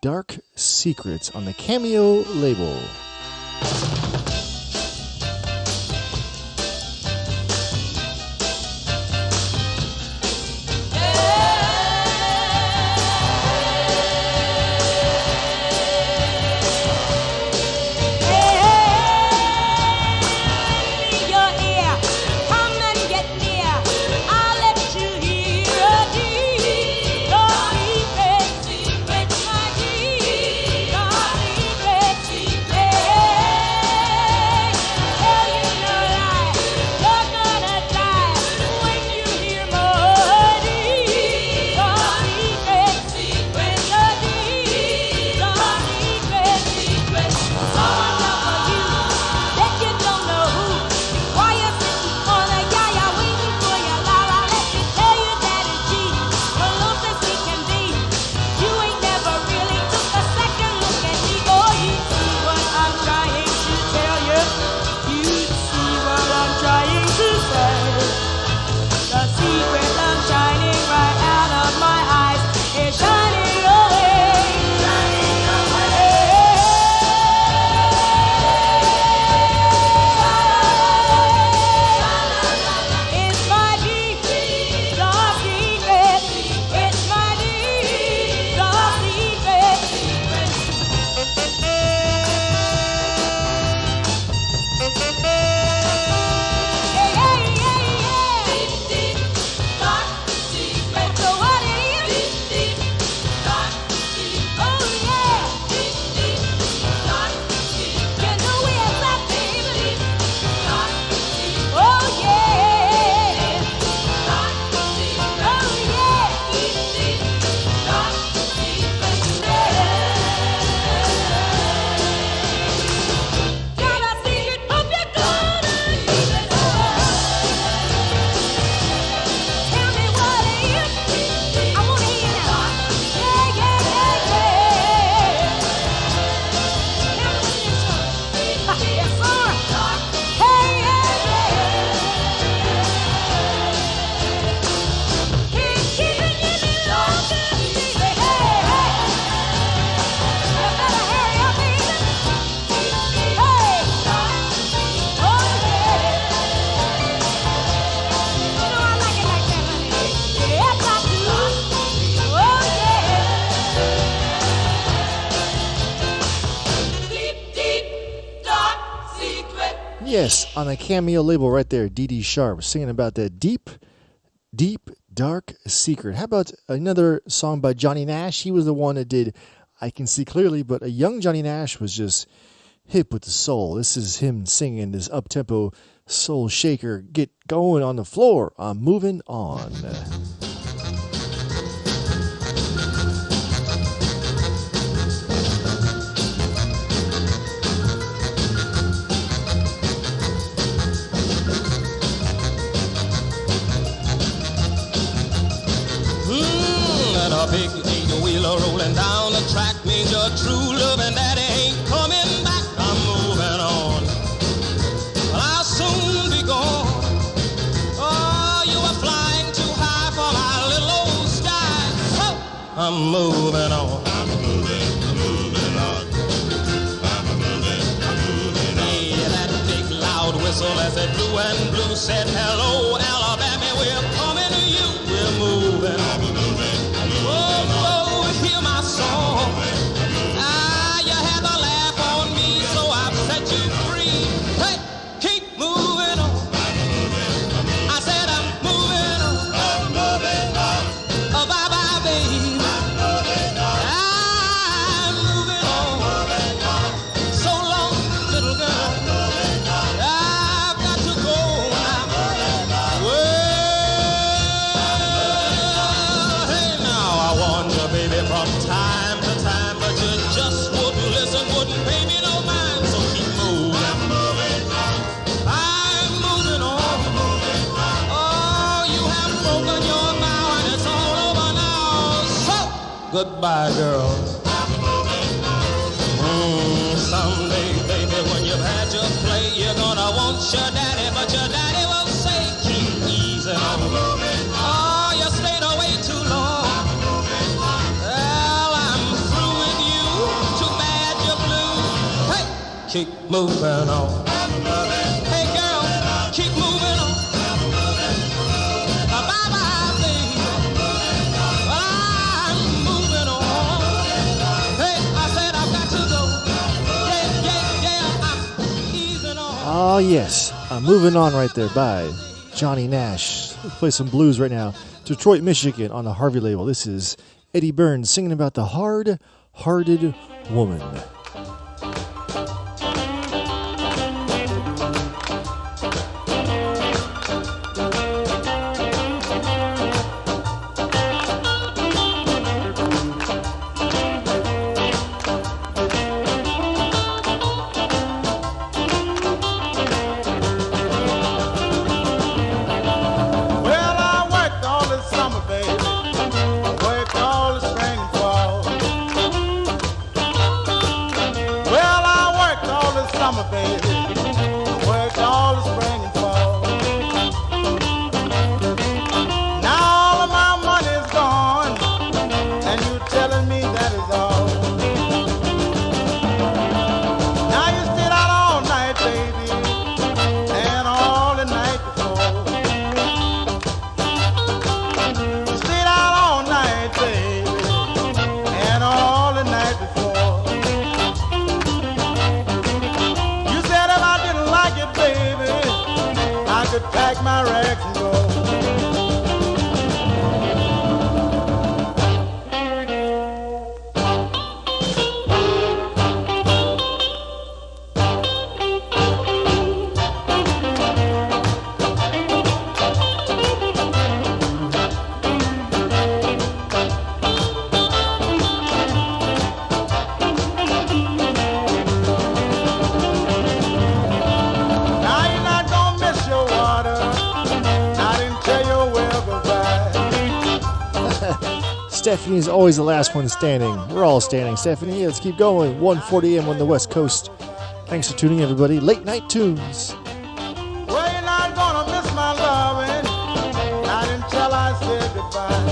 A: dark secrets on the Cameo label.
H: Secret,
A: Yes, on a cameo label right there, Dee Dee Sharp singing about that deep, deep, dark secret. How about another song by Johnny Nash? He was the one that did I Can See Clearly, but a young Johnny Nash was just hip with the soul. This is him singing this up-tempo soul shaker. Get going on the floor. I'm moving on.
C: And a big eight-wheeler rolling down the track means your true love and daddy ain't coming back. I'm moving on. Well, I'll soon be gone. Oh, you were flying too high for my little old sky. Oh, I'm moving on. I'm moving on. I'm moving on. Yeah, that big loud whistle as it blew and blew said, hello, Alabama, we're coming to you. We're moving on. Oh, hear my song. Ah, you had to laugh on me, so I've set you free. Hey, keep moving on. I said I'm moving on. I'm moving on. Oh, bye-bye, baby. I'm moving on. So long, little girl. I've got to go now. Well, hey, now I warned you, baby, from time to time, but you just wouldn't listen, wouldn't pay me no mind. So keep moving. I'm moving on. I'm moving on. Oh, you have broken your vow and it's all over now. So, goodbye, girl. Someday, baby, when you've had your play, you're gonna want your daddy, but your daddy will say, keep easy on. Oh, you stayed away too long. Well, I'm through with you. Too bad you're blue. Hey, keep moving on. Hey, girl, keep moving on. Bye-bye, baby. Well, I'm moving on. Hey, I said I've got to go. Yeah, I'm easing on.
A: Oh, yes. I'm moving on right there by Johnny Nash. Let's play some blues right now. Detroit, Michigan on the Harvey label. This is Eddie Burns singing about the hard-hearted woman.
B: Well, I worked all this summer, baby. I worked all the spring and fall. Well, I worked all this summer, baby. I worked all the spring and fall. Now all of my money's gone, and you telling me that is all. Now you stayed out all night, baby, and all the night before. You stayed out all night, baby, and all the night before. You said if I didn't like it, baby, I could pack my rags and go. Now you're not gonna miss your water, not until your well goes by.
A: Stephanie's always the last one standing. We're all standing. Stephanie, let's keep going. 1:40 a.m. on the West Coast. Thanks for tuning in, everybody. Late Night Tunes.
B: Well, you're not gonna miss my loving, not until I say goodbye.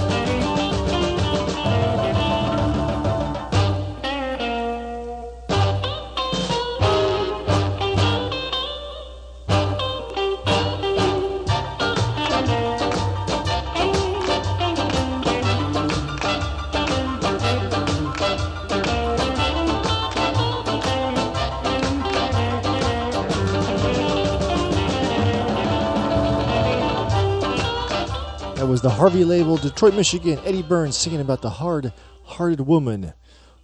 A: That was the Harvey label, Detroit, Michigan. Eddie Burns singing about the hard-hearted woman.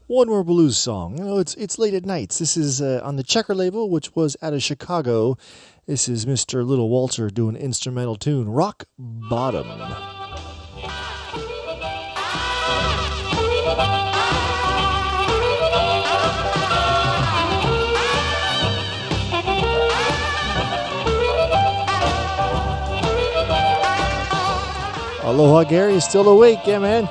A: One more blues song. You know, it's late at nights. This is on the Checker label, which was out of Chicago. This is Mr. Little Walter doing an instrumental tune, Rock Bottom. Aloha Gary is still awake, yeah man.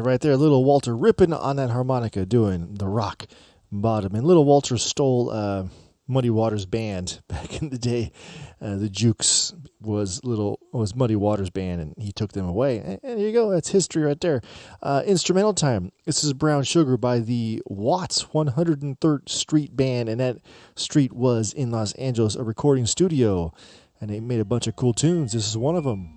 A: Right there, Little Walter ripping on that harmonica, doing the rock bottom. And Little Walter stole Muddy Waters band back in the day. The Jukes was Muddy Waters band, and he took them away. And there you go, that's history right there. Instrumental time. This is Brown Sugar by the Watts 103rd Street Band, and that street was in Los Angeles, a recording studio, and they made a bunch of cool tunes. This is one of them.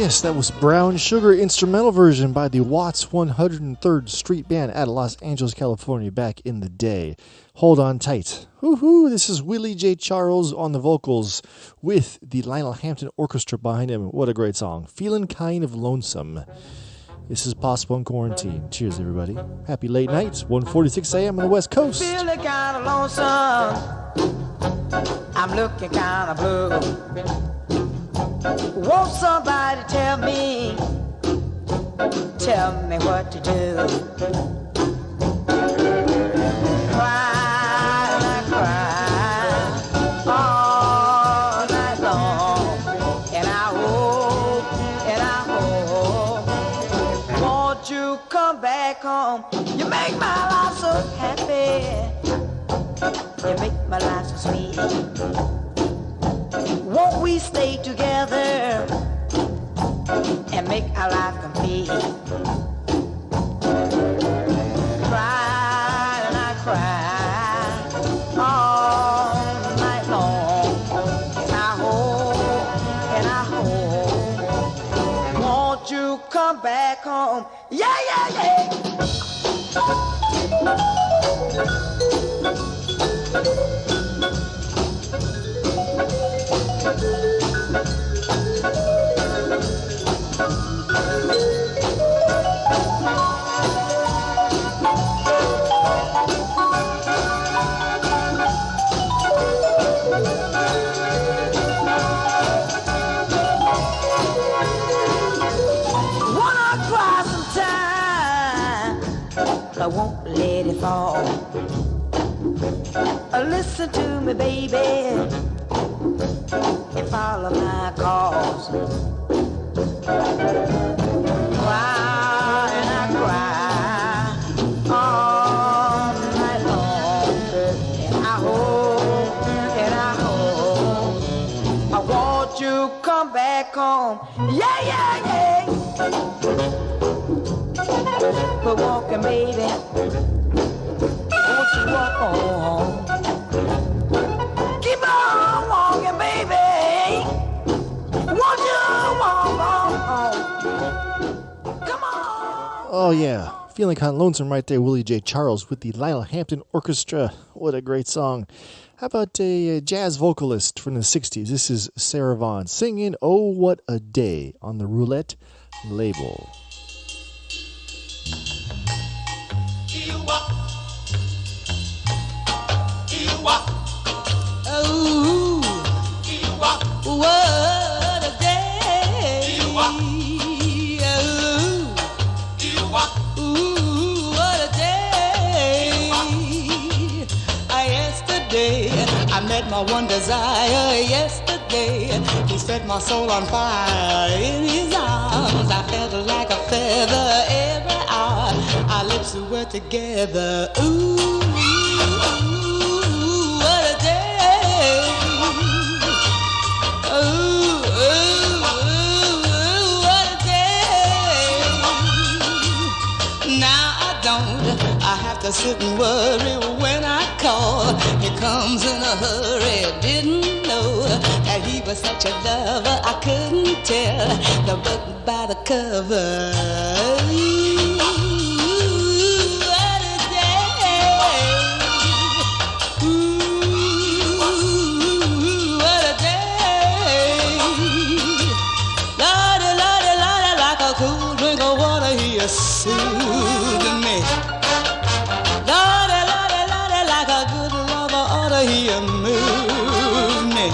A: Yes, that was Brown Sugar instrumental version by the Watts 103rd Street Band out of Los Angeles, California back in the day. Hold on tight. Woohoo! This is Willie J. Charles on the vocals with the Lionel Hampton Orchestra behind him. What a great song. Feeling Kind of Lonesome. This is Possible in Quarantine. Cheers, everybody. Happy late night. 1:46 a.m. on the West Coast.
H: Feeling kind of lonesome. I'm looking kind of blue. Won't somebody tell me what to do? Cry and I cry all night long, and I hope, won't you come back home? You make my life so happy, you make my life so sweet. Won't we stay together and make our life complete? Cry and I cry all night long, and I hope, won't you come back home? Yeah, yeah, yeah. I won't let it fall. Listen to me, baby, and follow my calls. Cry and I cry all night long, and I hope, I want you come back home. Yeah, yeah, yeah. We're walking, baby. Won't you walk on? Keep on walking, baby. Won't you walk on? Come on.
A: Oh, yeah. Feeling kind of lonesome right there. Willie J. Charles with the Lionel Hampton Orchestra. What a great song. How about a jazz vocalist from the 60s? This is Sarah Vaughan singing Oh, What a Day on the Roulette label.
C: Oh, what a day. Oh, what a day. Yesterday, I met my one desire. Yesterday, he set my soul on fire. In his arms, I felt like a feather every hour. Our lips were together. Ooh. I have to sit and worry when I call. He comes in a hurry. Didn't know that he was such a lover. I couldn't tell the book by the cover. Ooh, what a day. Ooh, what a day. Lordy, Lordy, Lordy, like a cool drink of water, he is soothing me. He moved me.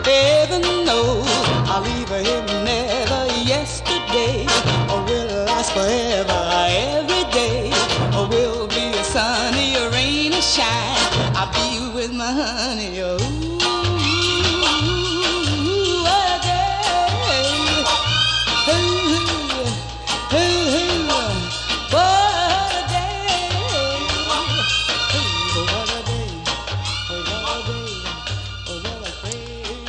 C: Heaven knows I'll leave him never. Yesterday or will last forever. Every day or will be a sunny or rain or shine. I'll be with my honey. Oh, what a day.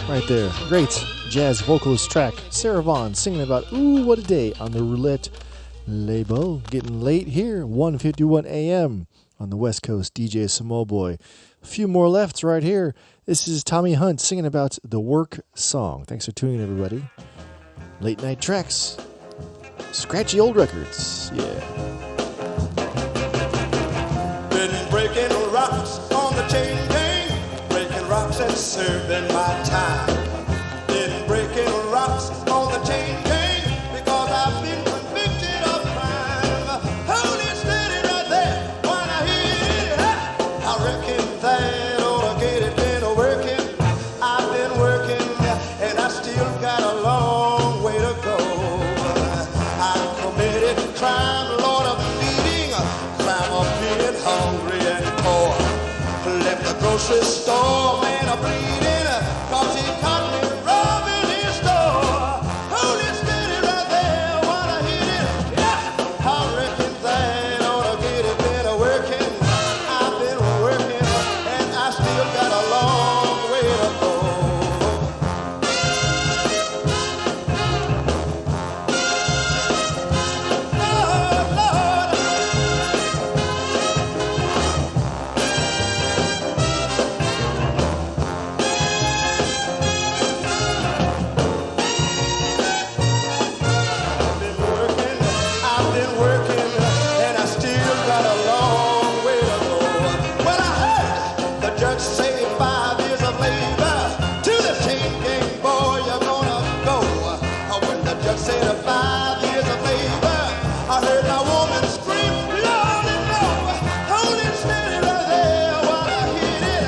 A: Right there. Great jazz vocalist track. Sarah Vaughan singing about Ooh, What a Day on the Roulette label. Getting late here. 1:51 a.m. on the West Coast. DJ Samoa Boy. A few more left right here. This is Tommy Hunt singing about the Work song. Thanks for tuning in, everybody. Late night tracks. Scratchy old records. Yeah.
B: Been breaking rocks on the chain gang, breaking rocks and serving my time. Been breaking rocks on the chain gang because I've been convicted of crime. Hold it steady right there when I hit it. I reckon that ought to get it. Been working, I've been working, and I still got a long way to go. I committed crime, Lord of bleeding, crime of being hungry and poor. Left the grocery store, man, a bleeding, cause he caught me robbing his store. Hold it steady right there while I hit it. Yeah, I reckon that ought to get it. Been working, I've been working, and I still got a long way to go. Lord, Lord. I've been working, and I still got a long way to go. When I heard the judge say 5 years of labor to the chain gang, boy, you're gonna go. When the judge said 5 years of labor, I heard my woman scream, Lord, no, hold it steady right there while I hit it.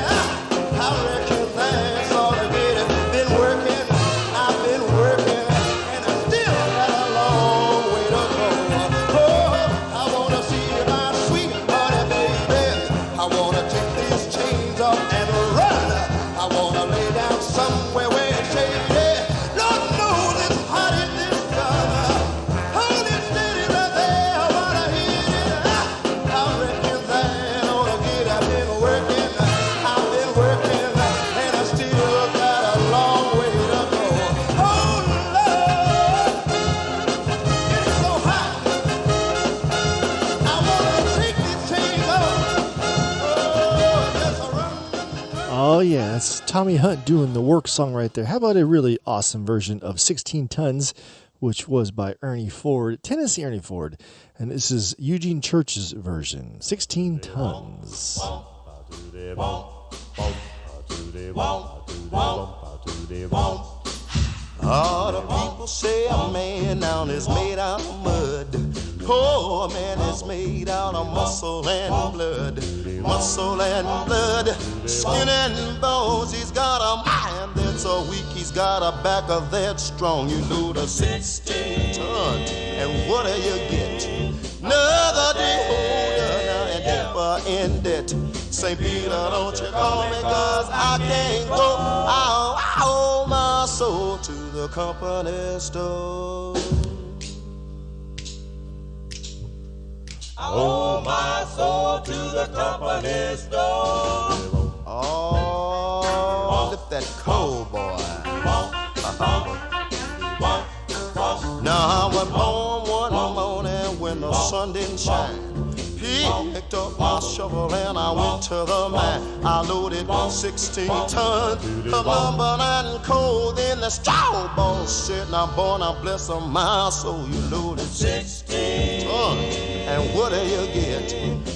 B: I reckon that's all to get it. Been working, I've been working, and I still got a long way to go. Oh, I wanna see my sweet honey baby. I wanna take these chains off and run. I wanna lay down somewhere where it's shady. Lord knows it's hot in this gun. Hold it steady right there while I hit it. I reckon that ought to get it. I've been working, and I still got a long way to go. Oh Lord, it's so hot. I wanna take these chains off. Oh, just run.
A: Oh, yeah, that's Tommy Hunt doing the work song right there. How about a really awesome version of 16 Tons, which was by Ernie Ford, Tennessee Ernie Ford. And this is Eugene Church's version, 16 Tons.
B: All the people say a man down is made out of mud. Oh, a man is made out of muscle and blood. Muscle and blood, skin and bones. He's got a mind that's so weak. He's got a back of that strong. You load a 16 ton, and what do you get? Another day older now and deeper in debt. St. Peter, don't you call me, cause I can't go. I owe my soul to the company store. I owe my soul to the company store. Oh, lift that coal, boy. Now I was born one morning when the sun didn't shine. Picked up my shovel and I went to the mine. I loaded 16 tons of lumber and coal. Then the straw boss said, now boy, now bless my soul. You loaded 16 tons, and what do you get?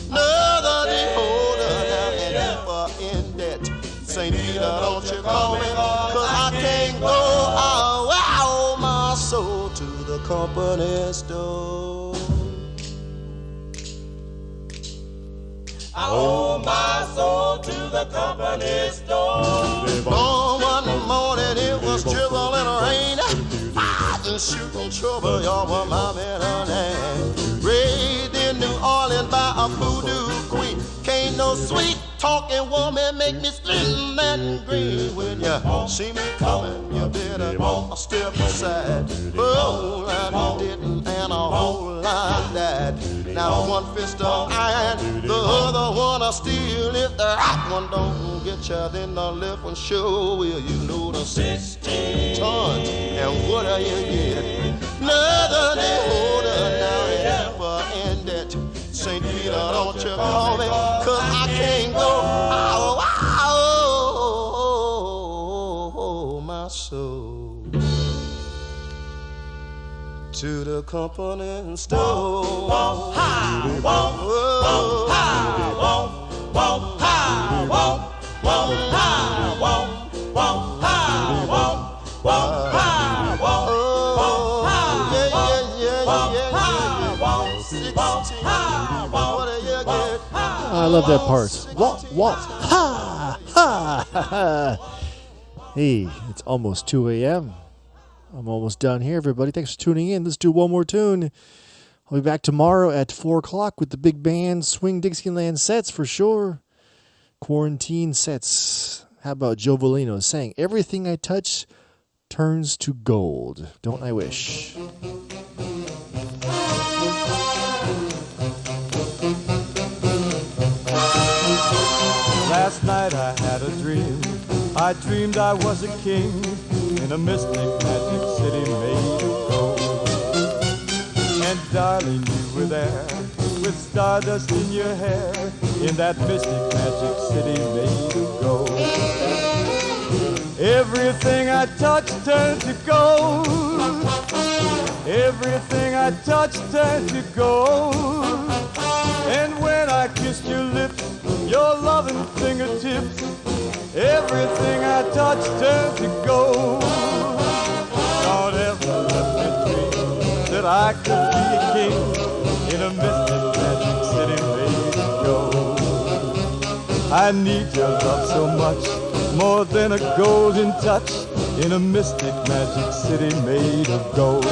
B: Another day older now and deeper in debt. St. Peter, don't you call me, cause I can't go. I owe my soul to the company store. I owe my soul to the company store. Oh, one morning it was drizzling rain, fighting, shooting trouble, y'all were my middle name. Raised in New Orleans by a voodoo queen. Can't no sweet talking woman make me slim and green. When you see me coming, you better step aside. Oh, I didn't, and a whole lot died. Now one fist of iron, the other one of steel. If the right one don't get you, then the left one sure will. You know the 16 tons, and what do you get? Another day older now and deeper in debt. St. Peter, don't you call me, cause I can't go. I owe, my soul. 16 to the company store. Won't high, won't high, won't high, won't high, won't high, won't high, won't
A: I love that part. Walt, ha, ha, ha. Hey, it's almost 2 a.m. I'm almost done here, everybody. Thanks for tuning in. Let's do one more tune. I'll be back tomorrow at 4 o'clock with the big band Swing Dixieland sets for sure. Quarantine sets. How about Joe Volino saying, "Everything I touch turns to gold." Don't I wish?
I: Last night I had a dream. I dreamed I was a king in a mystic magic city made of gold. And darling, you were there with stardust in your hair in that mystic magic city made of gold. Everything I touched turned to gold. Everything I touched turned to gold. And when I kissed your lips, your loving fingertips, everything I touched turned to gold. Don't ever let me dream that I could be a king in a mystic magic city made of gold. I need your love so much, more than a golden touch, in a mystic magic city made of gold.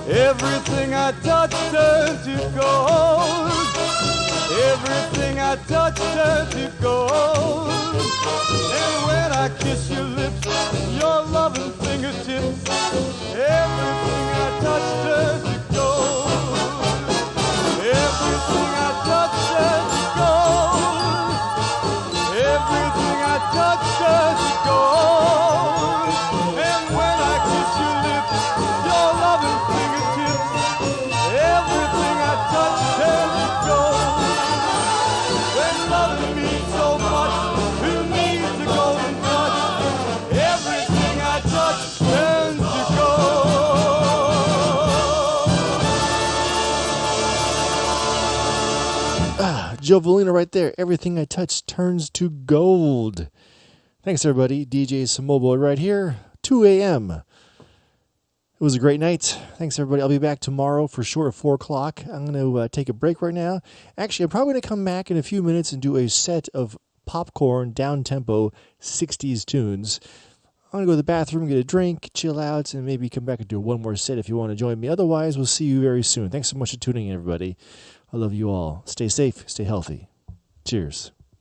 I: Everything I touch turned to gold. Everything I touch turned to gold. And when I kiss your lips, your loving fingertips, everything I touch turned to gold. Everything I touch turned to gold. Everything I touch turned to gold. And when I kiss your lips, your loving fingertips, everything I touch turned to gold. When loving me so much, who needs a golden touch? Everything I touch turns to gold.
A: Joe Volino right there. Everything I touch turns to gold. Thanks, everybody. DJ Samoa Boy right here. 2 a.m. It was a great night. Thanks, everybody. I'll be back tomorrow for sure at 4 o'clock. I'm going to take a break right now. Actually, I'm probably going to come back in a few minutes and do a set of popcorn, down-tempo, 60s tunes. I'm going to go to the bathroom, get a drink, chill out, and maybe come back and do one more set if you want to join me. Otherwise, we'll see you very soon. Thanks so much for tuning in, everybody. I love you all. Stay safe. Stay healthy. Cheers.